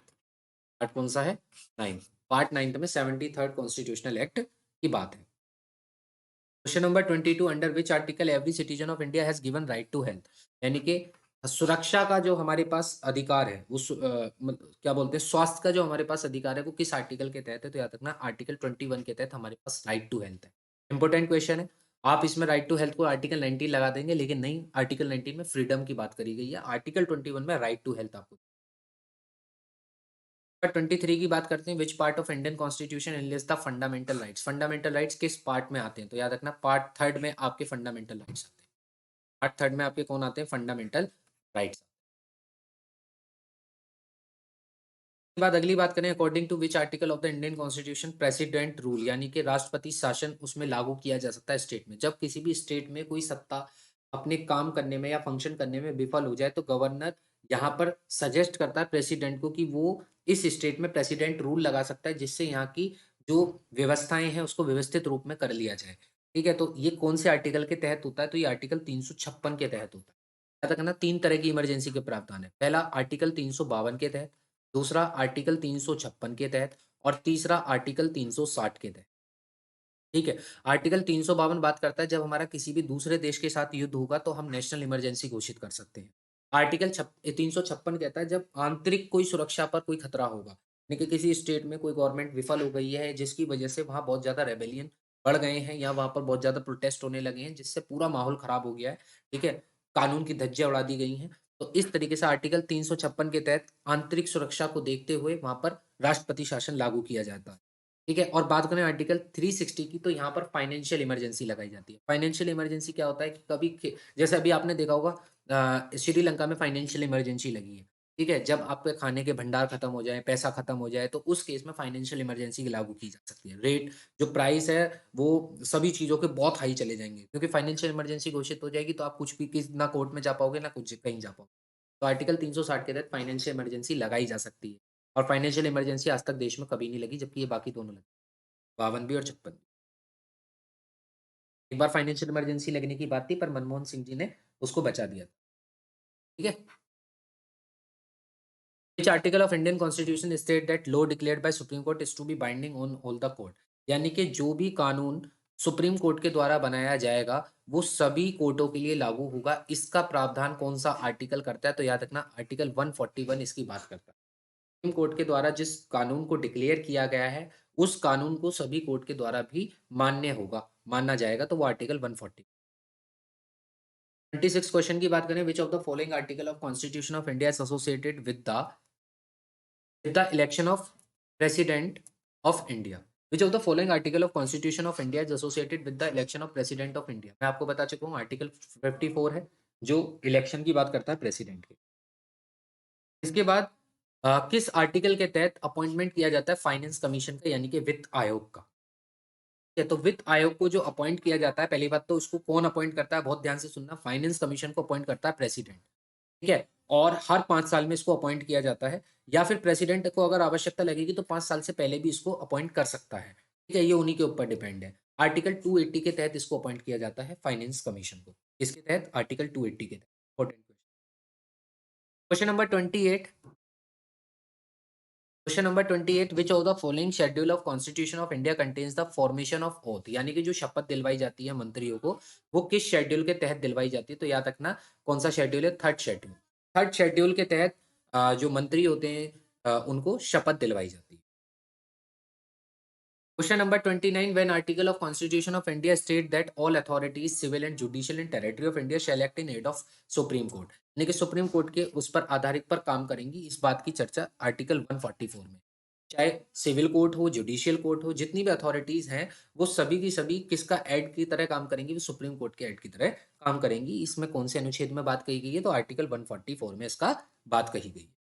पार्ट कौन सा है? 9। पार्ट 9 में 73rd कॉन्स्टिट्यूशनल एक्ट की बात है। Question number 22, under which article every citizen of India has given right to health? यानी कि सुरक्षा का जो हमारे पास अधिकार है उस क्या बोलते हैं, स्वास्थ्य का जो हमारे पास अधिकार है वो किस आर्टिकल के तहत है? तो याद रखना आर्टिकल 21 के तहत हमारे पास राइट टू हेल्थ है। इंपॉर्टेंट क्वेश्चन है। आप इसमें राइट टू हेल्थ को आर्टिकल 19 लगा देंगे, लेकिन नहीं, आर्टिकल 19 में फ्रीडम की बात करी गई है, आर्टिकल 21 में राइट टू हेल्थ आपको। 23 की बात करते हैं, which part of Indian constitution analyst the fundamental rights? Fundamental rights किस पार्ट में आते हैं? तो याद रखना पार्ट 3 में आपके फंडामेंटल राइट्स आते हैं। पार्ट 3 में आपके कौन आते हैं? Fundamental rights. उसके बाद अगली बात करें, according to which article of the Indian constitution president rule, यानी कि राष्ट्रपति शासन उसमें लागू किया जा सकता है स्टेट में। जब किसी भी स्टेट में कोई सत्ता अपने काम करने में या फंक्शन करने में विफल हो जाए तो गवर्नर यहाँ पर सजेस्ट करता है प्रेसिडेंट को कि वो इस स्टेट में प्रेसिडेंट रूल लगा सकता है जिससे यहाँ की जो व्यवस्थाएं हैं उसको व्यवस्थित रूप में कर लिया जाए। ठीक है, तो ये कौन से आर्टिकल के तहत होता है? तो ये आर्टिकल 356 के तहत होता है। याद रखना 3 तरह की इमरजेंसी के प्रावधान है। पहला आर्टिकल 352 के तहत, दूसरा आर्टिकल 356 के तहत और तीसरा आर्टिकल 360 के तहत। ठीक है, आर्टिकल 352 बात करता है जब हमारा किसी भी दूसरे देश के साथ युद्ध होगा तो हम नेशनल इमरजेंसी घोषित कर सकते हैं। आर्टिकल 356 कहता है जब आंतरिक कोई सुरक्षा पर कोई खतरा होगा, यानी कि किसी स्टेट में कोई गवर्नमेंट विफल हो गई है जिसकी वजह से वहाँ बहुत ज़्यादा रेबेलियन बढ़ गए हैं या वहाँ पर बहुत ज़्यादा प्रोटेस्ट होने लगे हैं जिससे पूरा माहौल खराब हो गया है। ठीक है, कानून की धज्जियाँ उड़ा दी गई हैं। तो इस तरीके से आर्टिकल 356 के तहत आंतरिक सुरक्षा को देखते हुए वहाँ पर राष्ट्रपति शासन लागू किया जाता है। ठीक है, और बात करें आर्टिकल 360 की तो यहाँ पर फाइनेंशियल इमरजेंसी लगाई जाती है। फाइनेंशियल इमरजेंसी क्या होता है कि कभी जैसे अभी आपने देखा होगा श्रीलंका में फाइनेंशियल इमरजेंसी लगी है। ठीक है, जब आपके खाने के भंडार खत्म हो जाए, पैसा खत्म हो जाए तो उस केस में फाइनेंशियल इमरजेंसी लागू की जा सकती है। रेट जो प्राइस है वो सभी चीज़ों के बहुत हाई चले जाएँगे क्योंकि फाइनेंशियल इमरजेंसी घोषित हो जाएगी तो आप कुछ भी किस ना कोर्ट में जा पाओगे ना कुछ कहीं जा पाओगे। तो आर्टिकल 360 के तहत फाइनेंशियल इमरजेंसी लगाई जा सकती है और फाइनेंशियल इमरजेंसी आज तक देश में कभी नहीं लगी जबकि ये बाकी दोनों लगी। 52 भी और 56 भी। एक बार फाइनेंशियल इमरजेंसी लगने की बात थी पर मनमोहन सिंह जी ने उसको बचा दिया था। ठीक है? Which article of Indian Constitution state that law declared by Supreme Court is to be binding on all the court? यानी कि जो भी कानून सुप्रीम कोर्ट के द्वारा बनाया जाएगा वो सभी कोर्टों के लिए लागू होगा। इसका प्रावधान कौन सा आर्टिकल करता है? तो याद रखना आर्टिकल 141 इसकी बात करता है। सुप्रीम कोर्ट के द्वारा जिस कानून को डिक्लेयर किया गया है उस कानून को सभी कोर्ट के द्वारा भी मान्य होगा, माना जाएगा, तो वो आर्टिकल 140। 26 क्वेश्चन की बात करें, विच of the following article of constitution of India is associated with the election of president of India? Which of the following article of constitution of India is associated with the election of president of India? मैं आपको बता चुका हूँ article 54 है, जो election की बात करता है प्रेसिडेंट की। इसके बाद किस आर्टिकल के तहत अपॉइंटमेंट किया जाता है फाइनेंस कमीशन का यानी कि वित्त आयोग का? ठीक है, तो वित्त आयोग को जो अपॉइंट किया जाता है, पहली बात तो उसको कौन अपॉइंट करता है, बहुत ध्यान से सुनना, फाइनेंस कमीशन को अपॉइंट करता है प्रेसिडेंट, ठीक है? और हर 5 साल में इसको अपॉइंट किया जाता है या फिर प्रेसिडेंट को अगर आवश्यकता लगेगी तो 5 साल से पहले भी इसको अपॉइंट कर सकता है, ठीक है? ये उन्हीं के ऊपर डिपेंड है। आर्टिकल 280 के तहत इसको अपॉइंट किया जाता है फाइनेंस कमीशन को। इसके तहत आर्टिकल 280 के तहत। Important question. Question number 28 question number 28 which of the following schedule of constitution of India contains the formation of oath यानी कि जो शपथ दिलवाई जाती है मंत्रियों को वो किस शेड्यूल के तहत दिलवाई जाती है तो याद रखना कौन सा शेड्यूल है थर्ड शेड्यूल के तहत जो मंत्री होते हैं उनको शपथ दिलवाई जाती है question number 29 when article of constitution of India state that all authorities civil and judicial in territory of India shall act in aid of supreme court यानी कि सुप्रीम कोर्ट के उस पर आधारित पर काम करेंगी इस बात की चर्चा आर्टिकल 144 में चाहे सिविल कोर्ट हो जुडिशियल कोर्ट हो जितनी भी अथॉरिटीज हैं वो सभी की सभी किसका एड की तरह काम करेंगी वो सुप्रीम कोर्ट के एड की तरह काम करेंगी इसमें कौन से अनुच्छेद में बात कही गई है तो आर्टिकल 144 में इसका बात कही गई है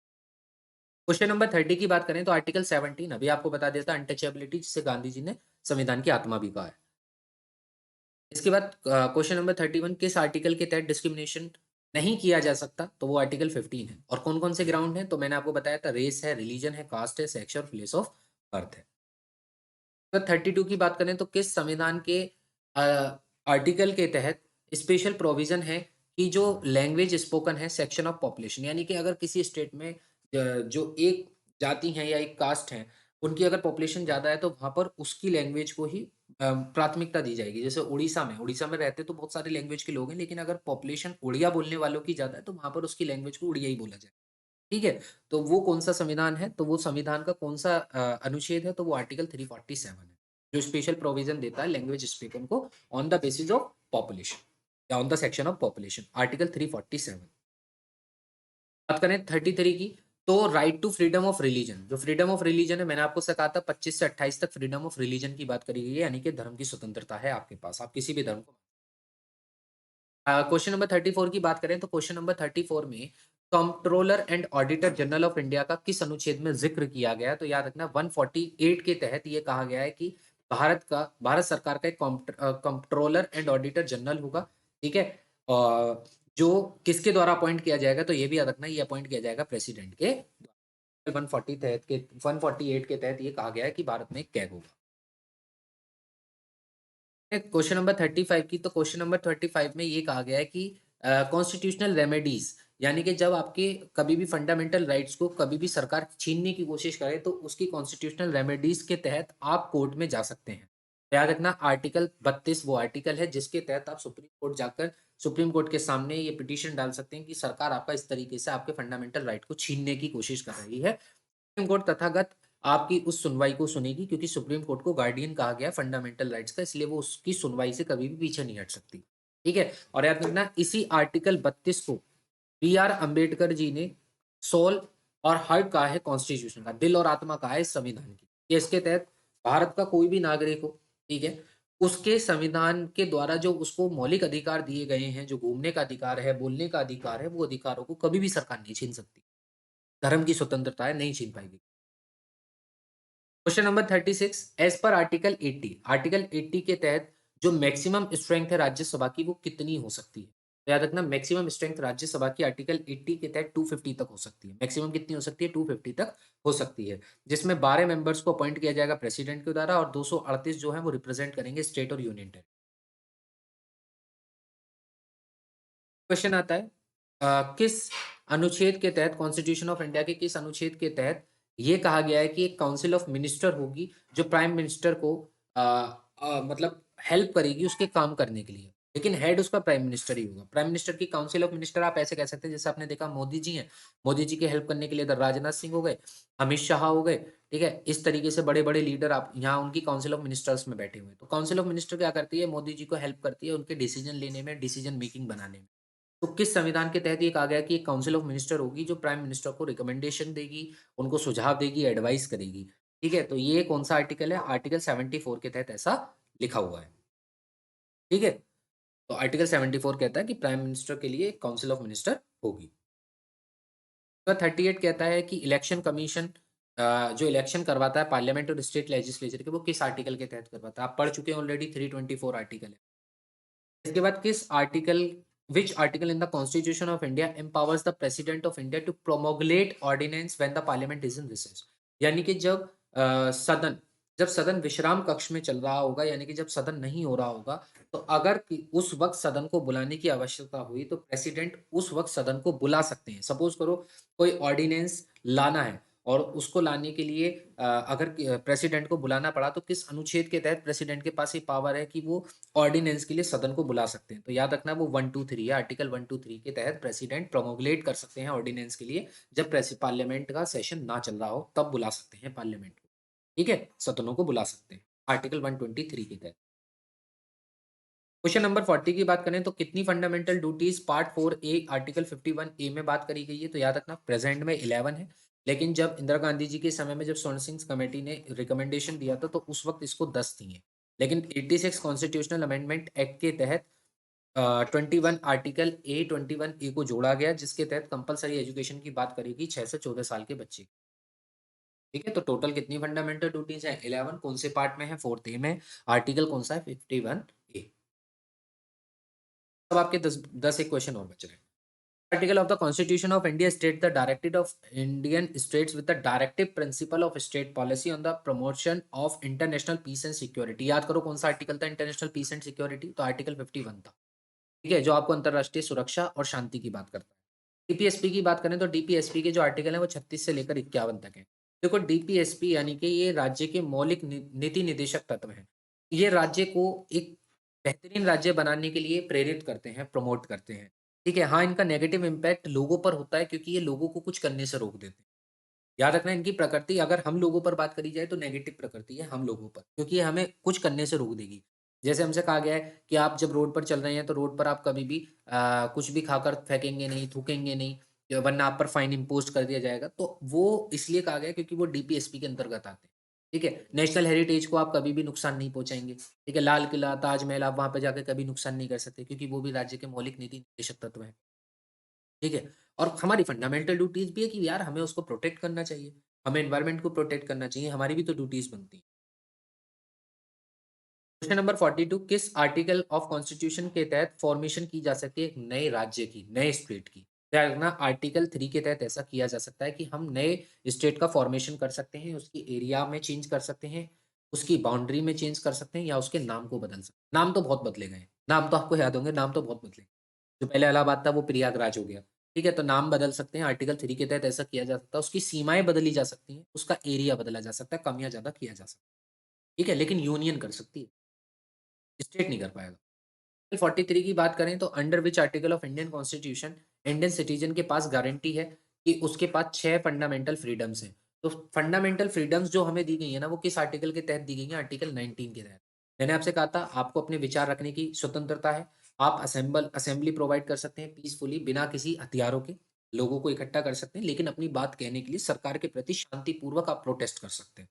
क्वेश्चन नंबर 30 की बात करें तो आर्टिकल 17 अभी आपको बता देता अनटचेबिलिटी जिसे गांधी जी ने संविधान की आत्मा भी कहा है इसके बाद क्वेश्चन नंबर 31 किस आर्टिकल के तहत डिस्क्रिमिनेशन नहीं किया जा सकता तो वो आर्टिकल 15 है और कौन कौन से ग्राउंड है तो मैंने आपको बताया था रेस है रिलीजन है कास्ट है सेक्स और प्लेस ऑफ बर्थ है तो 32 की बात करें तो किस संविधान के आर्टिकल के तहत स्पेशल प्रोविजन है कि जो लैंग्वेज स्पोकन है सेक्शन ऑफ पॉपुलेशन यानी कि अगर किसी स्टेट में जो एक जाति है या एक कास्ट है उनकी अगर पॉपुलेशन ज़्यादा है तो वहाँ पर उसकी लैंग्वेज को ही प्राथमिकता दी जाएगी जैसे उड़ीसा में रहते तो बहुत सारे लैंग्वेज के लोग हैं लेकिन अगर पॉपुलेशन उड़िया बोलने वालों की ज़्यादा है तो वहाँ पर उसकी लैंग्वेज को उड़िया ही बोला जाए ठीक है तो वो कौन सा संविधान है तो वो संविधान का कौन सा अनुच्छेद है तो वो आर्टिकल 347 है जो स्पेशल प्रोविजन देता है लैंग्वेज स्पीकर को on the basis of population या on the section of population article 347 बात करें 33 की तो right to freedom of religion जो फ्रीडम ऑफ रिलीजन है मैंने आपको सिखाया था 25 से 28 तक फ्रीडम ऑफ रिलीजन की बात करी गई है यानी कि धर्म की स्वतंत्रता है आपके पास आप किसी भी धर्म को क्वेश्चन नंबर 34 की बात करें तो क्वेश्चन नंबर 34 में controller and auditor general of India का किस अनुच्छेद में जिक्र किया गया तो याद रखना 148 के तहत ये कहा गया है कि भारत सरकार का एक कंट्रोलर एंड ऑडिटर जनरल होगा ठीक है और जो किसके द्वारा अपॉइंट किया जाएगा तो ये भी याद रखना ये अपॉइंट किया जाएगा प्रेसिडेंट के 148 के तहत ये कहा गया है कि भारत में एक कैग होगा क्वेश्चन नंबर 35 की तो क्वेश्चन नंबर 35 में ये कहा गया है कि कॉन्स्टिट्यूशनल रेमेडीज यानी कि जब आपके कभी भी फंडामेंटल राइट्स को कभी भी सरकार छीनने की कोशिश करे तो उसकी कॉन्स्टिट्यूशनल रेमेडीज के तहत आप कोर्ट में जा सकते हैं याद रखना आर्टिकल 32 वो आर्टिकल है जिसके तहत आप सुप्रीम कोर्ट जाकर सुप्रीम कोर्ट के सामने ये पिटीशन डाल सकते हैं कि सरकार आपका इस तरीके से आपके फंडामेंटल राइट को छीनने की कोशिश कर रही है सुप्रीम कोर्ट तथागत आपकी उस सुनवाई को सुनेगी क्योंकि सुप्रीम कोर्ट को गार्डियन कहा गया है फंडामेंटल राइट्स का इसलिए वो उसकी सुनवाई से कभी भी पीछे नहीं हट सकती ठीक है और याद रखना इसी आर्टिकल 32 को बी आर अम्बेडकर जी ने सोल और हार्ट कहा है कॉन्स्टिट्यूशन का दिल और आत्मा कहा है इस संविधान की कि इसके तहत भारत का कोई भी नागरिक हो ठीक है उसके संविधान के द्वारा जो उसको मौलिक अधिकार दिए गए हैं जो घूमने का अधिकार है बोलने का अधिकार है वो अधिकारों को कभी भी सरकार नहीं छीन सकती धर्म की स्वतंत्रता है नहीं छीन पाएगी क्वेश्चन नंबर 36 एज पर आर्टिकल 80 के तहत जो मैक्सिमम स्ट्रेंथ है राज्यसभा की वो कितनी हो सकती है तो याद रखना मैक्सिमम स्ट्रेंथ राज्यसभा की आर्टिकल 80 के तहत 250 तक हो सकती है मैक्सिमम कितनी हो सकती है 250 तक हो सकती है जिसमें 12 मेंबर्स को अपॉइंट किया जाएगा प्रेसिडेंट के द्वारा और 238 जो है वो रिप्रेजेंट करेंगे स्टेट और यूनियन टेरिटरी क्वेश्चन आता है किस अनुच्छेद के तहत कॉन्स्टिट्यूशन ऑफ इंडिया के किस अनुच्छेद के तहत ये कहा गया है कि एक काउंसिल ऑफ मिनिस्टर होगी जो प्राइम मिनिस्टर को मतलब हेल्प करेगी उसके काम करने के लिए लेकिन हेड उसका प्राइम मिनिस्टर ही होगा प्राइम मिनिस्टर की काउंसिल ऑफ मिनिस्टर आप ऐसे कह सकते हैं जैसे आपने देखा मोदी जी हैं मोदी जी की हेल्प करने के लिए इधर राजनाथ सिंह हो गए अमित शाह हो गए ठीक है इस तरीके से बड़े बड़े लीडर आप यहाँ उनकी काउंसिल ऑफ मिनिस्टर्स में बैठे हुए हैं तो काउंसिल ऑफ मिनिस्टर क्या करती है मोदी जी को हेल्प करती है उनके डिसीजन लेने में डिसीजन मेकिंग बनाने में तो किस संविधान के तहत ये कहा गया कि एक काउंसिल ऑफ मिनिस्टर होगी जो प्राइम मिनिस्टर को रिकमेंडेशन देगी, उनको सुझाव देगी, एडवाइस करेगी। ठीक है? तो ये कौन-सा आर्टिकल है? आर्टिकल 74 के तहत ऐसा लिखा हुआ है। ठीक है? तो आर्टिकल 74 कहता है कि प्राइम मिनिस्टर के लिए काउंसिल ऑफ मिनिस्टर होगी। तो 38 कहता है कि इलेक्शन कमीशन जो इलेक्शन करवाता है पार्लियामेंट और स्टेट लेजिस्लेचर के, वो किस आर्टिकल के तहत करवाता है? आप पढ़ चुके हैं ऑलरेडी, 324 आर्टिकल है। इसके बाद किस article which article in the constitution of India empowers the president of India to promulgate ordinance when the parliament is in recess? यानी कि जब सदन विश्राम कक्ष में चल रहा होगा, यानी कि जब सदन नहीं हो रहा होगा, तो अगर उस वक्त सदन को बुलाने की आवश्यकता हुई तो प्रेसिडेंट उस वक्त सदन को बुला सकते हैं। सपोज करो कोई ऑर्डिनेंस लाना है और उसको लाने के लिए अगर प्रेसिडेंट को बुलाना पड़ा, तो किस अनुच्छेद के तहत प्रेसिडेंट के पास ये पावर है कि वो ऑर्डिनेंस के लिए सदन को बुला सकते हैं? तो याद रखना वो 123 है, आर्टिकल 123 के तहत प्रेसिडेंट प्रोमोगुलेट कर सकते हैं ऑर्डिनेंस के लिए, जब पार्लियामेंट का सेशन ना चल रहा हो तब बुला सकते हैं पार्लियामेंट को। ठीक है, सदनों को बुला सकते हैं आर्टिकल 123 के तहत। क्वेश्चन नंबर 40 की बात करें तो कितनी फंडामेंटल ड्यूटीज पार्ट 4 ए आर्टिकल 51 ए में बात करी गई है? तो याद रखना प्रेजेंट में 11 है, लेकिन जब इंदिरा गांधी जी के समय में जब स्वर्ण सिंह कमेटी ने रिकमेंडेशन दिया था तो उस वक्त इसको 10 थी है। लेकिन 86 कॉन्स्टिट्यूशनल अमेंडमेंट एक्ट के तहत 21 आर्टिकल ए 21 ए को जोड़ा गया, जिसके तहत कंपलसरी एजुकेशन की बात करेगी 6 से 14 साल के बच्चे। ठीक है, तो टोटल कितनी फंडामेंटल ड्यूटीज है? 11। कौन से पार्ट में है? 4th ए में। आर्टिकल कौन सा है? 51 ए। अब आपके 10 एक क्वेश्चन और बच रहे हैं। Article of the constitution of India state the directive of Indian states with the directive principle of state policy on the promotion of international peace and security. याद करो कौन सा आर्टिकल था इंटरनेशनल पीस एंड सिक्योरिटी? तो article 51 था। ठीक है, जो आपको अंतरराष्ट्रीय सुरक्षा और शांति की बात करता है। डीपीएसपी की बात करें तो डीपीएसपी के जो आर्टिकल है वो 36 से लेकर 51 तक है। देखो डीपीएसपी यानी कि ये राज्य के मौलिक नीति निदेशक तत्व हैं। ये राज्य को एक बेहतरीन राज्य बनाने के लिए प्रेरित करते हैं, प्रमोट करते हैं। ठीक है, हाँ, इनका नेगेटिव इम्पैक्ट लोगों पर होता है क्योंकि ये लोगों को कुछ करने से रोक देते हैं। याद रखना इनकी प्रकृति अगर हम लोगों पर बात करी जाए तो नेगेटिव प्रकृति है हम लोगों पर, क्योंकि ये हमें कुछ करने से रोक देगी। जैसे हमसे कहा गया है कि आप जब रोड पर चल रहे हैं तो रोड पर आप कभी भी कुछ भी खाकर फेंकेंगे नहीं, थूकेंगे नहीं, वरना आप पर फाइन इम्पोज कर दिया जाएगा। तो वो इसलिए कहा गया है क्योंकि वो डीपीएसपी के अंतर्गत आते हैं। ठीक है, नेशनल हेरिटेज को आप कभी भी नुकसान नहीं पहुंचाएंगे। ठीक है, लाल किला, ताजमहल आप वहां पर जाकर कभी नुकसान नहीं कर सकते क्योंकि वो भी राज्य के मौलिक नीति निदेशक तत्व है। ठीक है, और हमारी फंडामेंटल ड्यूटीज भी है कि यार हमें उसको प्रोटेक्ट करना चाहिए, हमें एनवायरनमेंट को प्रोटेक्ट करना चाहिए, हमारी भी तो ड्यूटीज बनती हैं। क्वेश्चन नंबर 42 किस आर्टिकल ऑफ कॉन्स्टिट्यूशन के तहत फॉर्मेशन की जा सकती है एक नए राज्य की, नए स्टेट की? ध्यान रखना आर्टिकल 3 के तहत ऐसा किया जा सकता है कि हम नए स्टेट का फॉर्मेशन कर सकते हैं, उसकी एरिया में चेंज कर सकते हैं, उसकी बाउंड्री में चेंज कर सकते हैं, या उसके नाम को बदल सकते हैं। नाम तो बहुत बदले गए हैं, नाम तो आपको याद होंगे, नाम तो बहुत बदले। जो पहले इलाहाबाद था वो प्रयागराज हो गया। ठीक है, तो नाम बदल सकते हैं, आर्टिकल 3 के तहत ऐसा किया जा सकता है, उसकी सीमाएँ बदली जा सकती हैं, उसका एरिया बदला जा सकता है, कम या ज़्यादा किया जा सकता है। ठीक है, लेकिन यूनियन कर सकती है, स्टेट नहीं कर पाएगा। 43 की बात करें तो under which article of Indian constitution Indian citizen के पास गारंटी है कि उसके पास 6 फंडामेंटल फ्रीडम्स हैं। तो फंडामेंटल फ्रीडम्स जो हमें दी गई है ना, वो किस आर्टिकल के तहत दी गई है? आर्टिकल 19 के तहत। मैंने आपसे कहा था आपको अपने विचार रखने की स्वतंत्रता है। आप असेंबली प्रोवाइड कर सकते हैं पीसफुली, बिना किसी हथियारों के लोगों को इकट्ठा कर सकते हैं, लेकिन अपनी बात कहने के लिए सरकार के प्रति शांतिपूर्वक आप प्रोटेस्ट कर सकते हैं।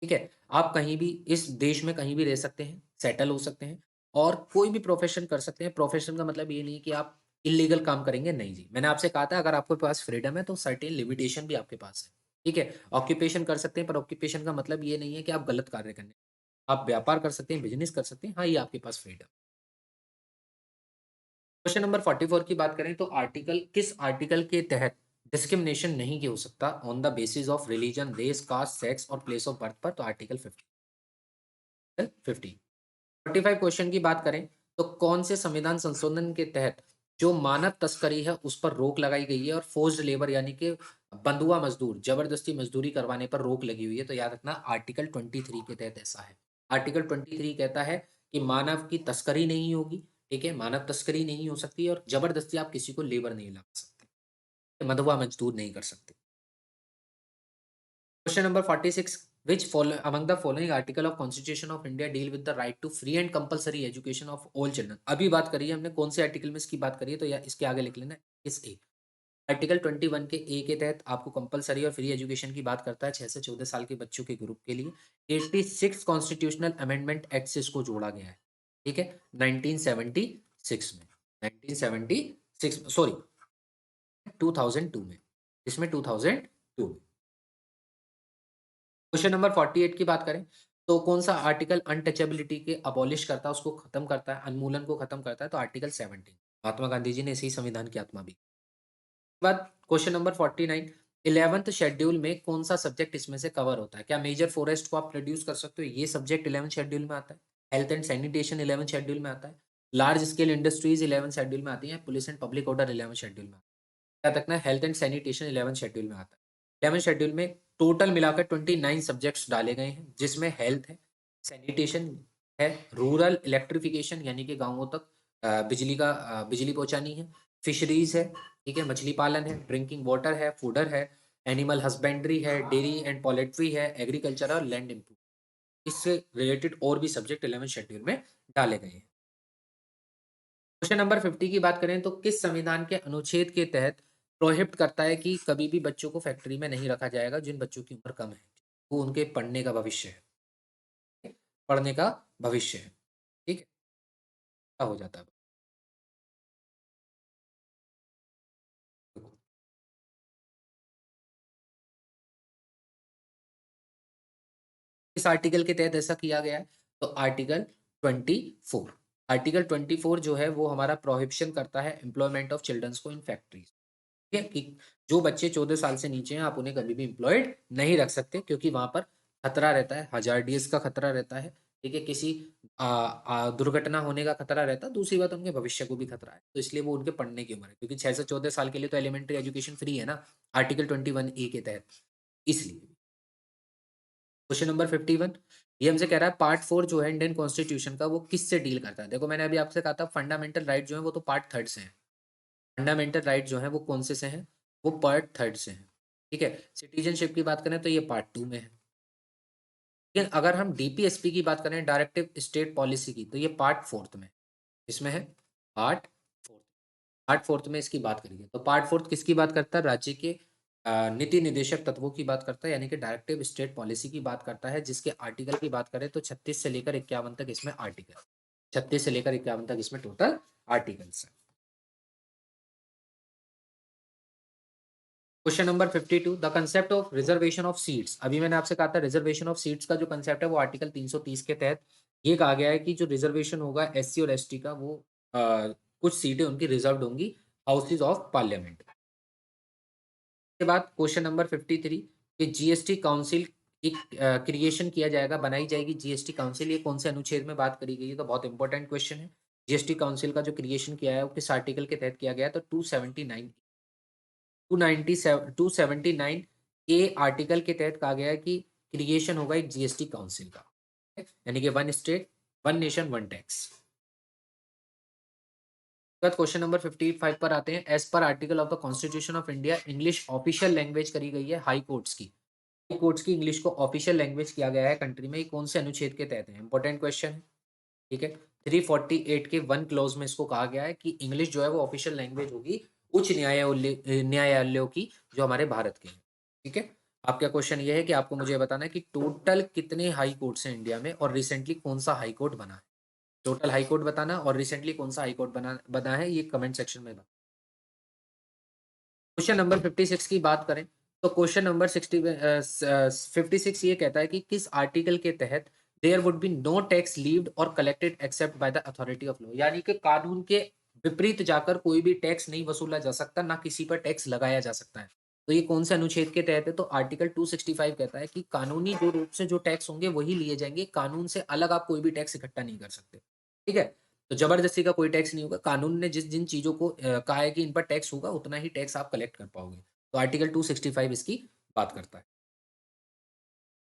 ठीक है? आप कहीं भी इस देश में कहीं भी रह सकते हैं, सेटल हो सकते हैं और कोई भी प्रोफ़ेशन कर सकते हैं। प्रोफ़ेशन का मतलब ये नहीं है कि आप इल्लीगल काम करेंगे, नहीं जी। मैंने आपसे कहा था अगर आपके पास फ्रीडम है तो सर्टेन लिमिटेशन भी आपके पास है। ठीक है? ऑक्यूपेशन कर सकते हैं, पर ऑक्यूपेशन का मतलब ये नहीं है कि आप गलत कार्य करें। आप व्यापार कर सकते हैं, बिज़नेस कर सकते हैं। हाँ, ये आपके पास फ्रीडम। क्वेश्चन नंबर 44 की बात करें तो किस आर्टिकल के तहत डिस्क्रिमिनेशन नहीं हो सकता on the basis of religion, race, caste, sex और प्लेस ऑफ बर्थ पर? तो आर्टिकल 50। 45 क्वेश्चन की बात करें तो कौन से संविधान संशोधन के तहत जो मानव तस्करी है उस पर रोक लगाई गई है और फोर्स्ड लेबर यानी कि बंधुआ मजदूर, जबरदस्ती मजदूरी करवाने पर रोक लगी हुई है? तो याद रखना आर्टिकल 23 के तहत ऐसा है। आर्टिकल 23 कहता है कि मानव की तस्करी नहीं होगी। ठीक है, मानव तस्करी नहीं हो सकती और जबरदस्ती आप किसी को लेबर नहीं लगा सकते, मधुआ मजदूर नहीं कर सकते। Question number 46 which follow among the following article of constitution of india deal with the right to free and compulsory education of all children? अभी बात करी है हमने, कौन से आर्टिकल में इसकी बात करी है? तो या इसके आगे लिख लेना इस ए। आर्टिकल 21 के ए के तहत आपको कंपलसरी और फ्री एजुकेशन की बात करता है 6 से 14 साल के बच्चों के ग्रुप के लिए। 86 कॉन्स्टिट्यूशनल अमेंडमेंट एक्ट से इसको जोड़ा गया है। ठीक है, 1976 1976 में, 1976 सॉरी 2002 में, इसमें 2002 में। क्वेश्चन नंबर 48 की बात करें तो कौन सा आर्टिकल अनटचेबिलिटी के अबॉलिश करता है, उसको खत्म करता है, उन्मूलन को खत्म करता है, तो आर्टिकल 17। महात्मा गांधी जी ने इसी संविधान की आत्मा भी। बाद क्वेश्चन नंबर 49, 11th शेड्यूल में कौन सा सब्जेक्ट इसमें से कवर होता है? क्या मेजर फॉरेस्ट को आप प्रोड्यूस कर सकते हो? ये सब्जेक्ट 11th शेड्यूल में आता है। Health and sanitation 11th schedule में आता है। Large scale industries 11th schedule में आती है। Police and public order 11th schedule में आता है। क्या तक ना health and sanitation 11th schedule में आता है। 11th शेड्यूल में टोटल मिलाकर 29 सब्जेक्ट्स डाले गए हैं, जिसमें हेल्थ है, सैनिटेशन है, रूरल इलेक्ट्रिफिकेशन यानी कि गांवों तक बिजली पहुंचानी है, फिशरीज है, ठीक है, मछली पालन है, ड्रिंकिंग वाटर है, फूडर है, एनिमल हस्बेंड्री है, डेयरी एंड पोल्ट्री है, एग्रीकल्चर और लैंड इम्प्रूव। इससे रिलेटेड और भी सब्जेक्ट 11th शेड्यूल में डाले गए हैं। क्वेश्चन नंबर 50 की बात करें तो किस संविधान के अनुच्छेद के तहत प्रोहिबिट करता है कि कभी भी बच्चों को फैक्ट्री में नहीं रखा जाएगा जिन बच्चों की उम्र कम है, वो उनके पढ़ने का भविष्य है, पढ़ने का भविष्य है, ठीक है, क्या हो जाता है। इस आर्टिकल के तहत ऐसा किया गया है, तो आर्टिकल 24, आर्टिकल 24 जो है वो हमारा प्रोहिबिशन करता है एम्प्लॉयमेंट ऑफ चिल्ड्रंस को इन फैक्ट्रीज, ठीक है, कि जो बच्चे 14 साल से नीचे हैं आप उन्हें कभी भी एम्प्लॉयड नहीं रख सकते, क्योंकि वहां पर खतरा रहता है, हजार्डियस का खतरा रहता है, ठीक है, किसी दुर्घटना होने का खतरा रहता है, दूसरी बात उनके भविष्य को भी खतरा है, तो इसलिए वो उनके पढ़ने की उम्र है, क्योंकि 6 से 14 साल के लिए तो एलिमेंट्री एजुकेशन फ्री है ना, आर्टिकल 21 ए के तहत, इसलिए। क्वेश्चन नंबर 51, ये हमसे कह रहा है पार्ट 4 जो है इंडियन कॉन्स्टिट्यूशन का वो किससे डील करता है? देखो मैंने अभी आपसे कहा था फंडामेंटल राइट जो है वो तो पार्ट थर्ड से है, फंडामेंटल राइट जो है वो कौन से हैं? वो पार्ट थर्ड से हैं, ठीक है। सिटीजनशिप की बात करें तो ये पार्ट 2 में है, लेकिन अगर हम डीपीएसपी की बात करें डायरेक्टिव स्टेट पॉलिसी की, तो ये पार्ट फोर्थ में, इसमें है पार्ट फोर्थ, पार्ट फोर्थ में इसकी बात करेंगे, तो पार्ट फोर्थ किसकी बात करता है? राज्य के नीति निदेशक तत्वों की बात करता है, यानी कि डायरेक्टिव स्टेट पॉलिसी की बात करता है, जिसके आर्टिकल की बात करें तो 36 से लेकर 51 तक इसमें आर्टिकल, 36 से लेकर 51 तक इसमें टोटल आर्टिकल्स है। Question number 52, the concept of reservation of seats, अभी मैंने आपसे कहा था रिजर्वेशन ऑफ सीट्स का जो कंसेप्ट है वो आर्टिकल 330 के तहत ये कहा गया है कि जो रिजर्वेशन होगा एससी और एसटी का वो कुछ सीटें उनकी रिजर्व्ड होंगी हाउसेज ऑफ पार्लियामेंट। के बाद क्वेश्चन नंबर 53 कि जीएसटी काउंसिल की क्रिएशन किया जाएगा, बनाई जाएगी जीएसटी काउंसिल, ये कौन से अनुच्छेद में बात करी गई है? तो बहुत इंपॉर्टेंट क्वेश्चन है। जीएसटी काउंसिल का जो क्रिएशन किया है वो किस आर्टिकल के तहत किया गया है? तो 279, 297, 279 ए आर्टिकल के तहत कहा गया है कि क्रिएशन होगा एक जीएसटी काउंसिल का, यानी कि one state one nation one tax. Question number 55 पर आते हैं। एज पर article of the constitution of India English official language करी गई है हाई कोर्ट्स की, हाई कोर्ट्स की इंग्लिश को ऑफिशियल लैंग्वेज किया गया है कंट्री में, ये कौन से अनुच्छेद के तहत है? इंपॉर्टेंट क्वेश्चन है, ठीक है। 348 के वन क्लोज में इसको कहा गया है कि इंग्लिश जो है वो ऑफिशियल लैंग्वेज होगी उच्च न्यायालयों की जो हमारे भारत के हैं, ठीक है। आपका क्वेश्चन ये है कि आपको मुझे बताना है कि टोटल कितने हाई कोर्ट्स हैं इंडिया में और रिसेंटली कौन सा हाई कोर्ट बना है? टोटल हाई कोर्ट बताना और रिसेंटली कौन सा हाई कोर्ट बना बना है ये कमेंट सेक्शन में। क्वेश्चन नंबर 56 की बात करें तो क्वेश्चन नंबर 56 ये कहता है कि किस आर्टिकल के तहत there would be no tax levied और collected except by the authority of law, यानी कि कानून के विपरीत जाकर कोई भी टैक्स नहीं वसूला जा सकता, ना किसी पर टैक्स लगाया जा सकता है। तो ये कौन से अनुच्छेद के तहत है? तो आर्टिकल 265 कहता है कि कानूनी जो रूप से जो टैक्स होंगे वही लिए जाएंगे, कानून से अलग आप कोई भी टैक्स इकट्ठा नहीं कर सकते, ठीक है। तो जबरदस्ती का कोई टैक्स नहीं होगा, कानून ने जिस जिन चीजों को कहा है कि इन पर टैक्स होगा उतना ही टैक्स आप कलेक्ट कर पाओगे, तो आर्टिकल 265 इसकी बात करता है।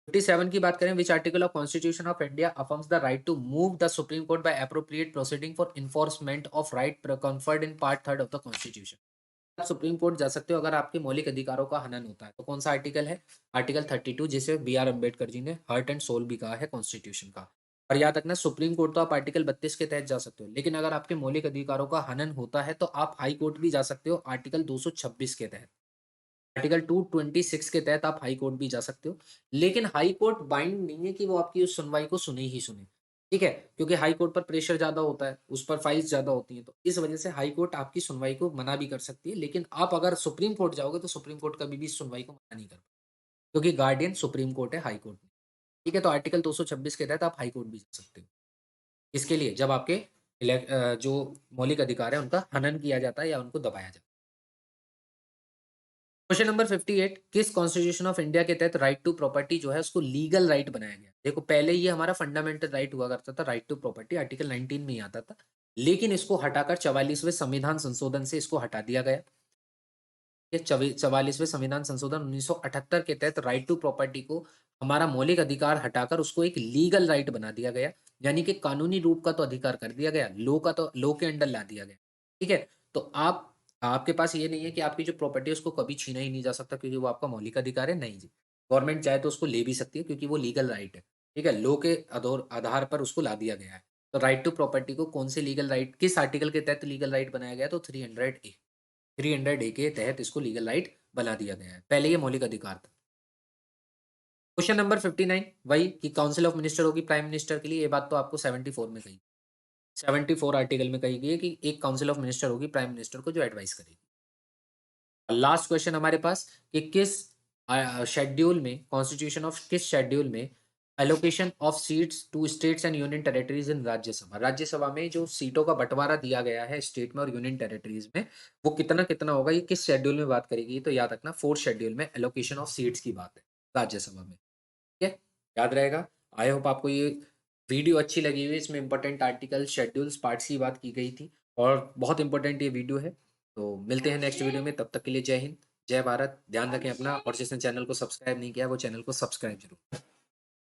57 की बात करें, which article of constitution of India affirms the right to move the supreme court by appropriate proceeding for enforcement of right conferred in part third of the constitution. आप सुप्रीम कोर्ट जा सकते हो अगर आपके मौलिक अधिकारों का हनन होता है, तो कौन सा आर्टिकल है? आर्टिकल 32, जिसे बी आर अम्बेडकर जी ने हार्ट एंड सोल भी कहा है कॉन्स्टिट्यूशन का। और याद रखना सुप्रीम कोर्ट तो आप आर्टिकल 32 के तहत जा सकते हो, लेकिन अगर आपके मौलिक अधिकारों का हनन होता है तो आप हाई कोर्ट भी जा सकते हो आर्टिकल 226 के तहत, आर्टिकल 226 के तहत आप हाई कोर्ट भी जा सकते हो, लेकिन हाई कोर्ट बाइंड नहीं है कि वो आपकी उस सुनवाई को सुने ही सुने, ठीक है? क्योंकि हाई कोर्ट पर प्रेशर ज़्यादा होता है, उस पर फाइल्स ज़्यादा होती हैं, तो इस वजह से हाई कोर्ट आपकी सुनवाई को मना भी कर सकती है, लेकिन आप अगर सुप्रीम कोर्ट जाओगे, तो सुप्रीम कोर्ट कभी भी इस सुनवाई को मना नहीं कर पाएगी, क्योंकि गार्डियन सुप्रीम कोर्ट है, हाई कोर्ट नहीं। ठीक है? तो आर्टिकल 226 के तहत आप हाई कोर्ट भी जा सकते हो। इसके लिए जब आपके जो मौलिक अधिकार है, उनका हनन किया जाता है या उनको दबाया जाता है। क्वेश्चन नंबर 58, किस कॉन्स्टिट्यूशन ऑफ इंडिया के तहत राइट टू प्रॉपर्टी जो है उसको लीगल राइट बनाया गया? देखो पहले ये हमारा फंडामेंटल राइट हुआ करता था, राइट टू प्रॉपर्टी आर्टिकल 19 में ही आता था, लेकिन इसको हटाकर 44वें संविधान संशोधन से इसको हटा दिया गया। ये 44वें संविधान संशोधन 1978 के तहत राइट टू प्रॉपर्टी को हमारा मौलिक अधिकार हटाकर उसको एक लीगल राइट बना दिया गया, यानी कि कानूनी रूप का तो अधिकार कर दिया गया, लॉ के अंडर ला दिया गया। ठीक है? तो आपके पास ये नहीं है कि आपकी जो प्रॉपर्टी है उसको कभी छीना ही नहीं जा सकता, क्योंकि वो आपका मौलिक अधिकार है, नहीं जी। गवर्नमेंट चाहे तो उसको ले भी सकती है, क्योंकि वो लीगल राइट है। ठीक है? लॉ के आधार पर उसको ला दिया गया है। तो राइट टू प्रॉपर्टी को कौन से लीगल राइट, किस आर्टिकल के तहत लीगल राइट बनाया गया? तो 300 ए के तहत इसको लीगल राइट बना दिया गया है। पहले ये मौलिक अधिकार था। क्वेश्चन नंबर 59, वही कि काउंसिल ऑफ मिनिस्टर होगी प्राइम मिनिस्टर के लिए, ये बात तो आपको 74 में कही, 74 आर्टिकल में कही गई है कि एक काउंसिल ऑफ मिनिस्टर होगी प्राइम मिनिस्टर को, जो एडवाइस करेगी। लास्ट क्वेश्चन हमारे पास कि किस शेड्यूल में, कॉन्स्टिट्यूशन ऑफ किस शेड्यूल में allocation of seats to states and union territories in Rajya Sabha, Rajya Sabha में जो सीटों का बंटवारा दिया गया है स्टेट में और यूनियन टेरिटरीज में, वो कितना कितना होगा, ये किस शेड्यूल में बात करेगी? तो याद रखना, फोर्थ शेड्यूल में एलोकेशन ऑफ सीट्स की बात है राज्यसभा में। ठीक है? याद रहेगा। आई होप आपको ये वीडियो अच्छी लगी हुई, इसमें इंपॉर्टेंट आर्टिकल शेड्यूल्स पार्ट्स की बात की गई थी, और बहुत इंपॉर्टेंट ये वीडियो है। तो मिलते हैं नेक्स्ट वीडियो में, तब तक के लिए जय हिंद, जय भारत, ध्यान रखें अपना, और जिसने चैनल को सब्सक्राइब नहीं किया वो चैनल को सब्सक्राइब जरूर।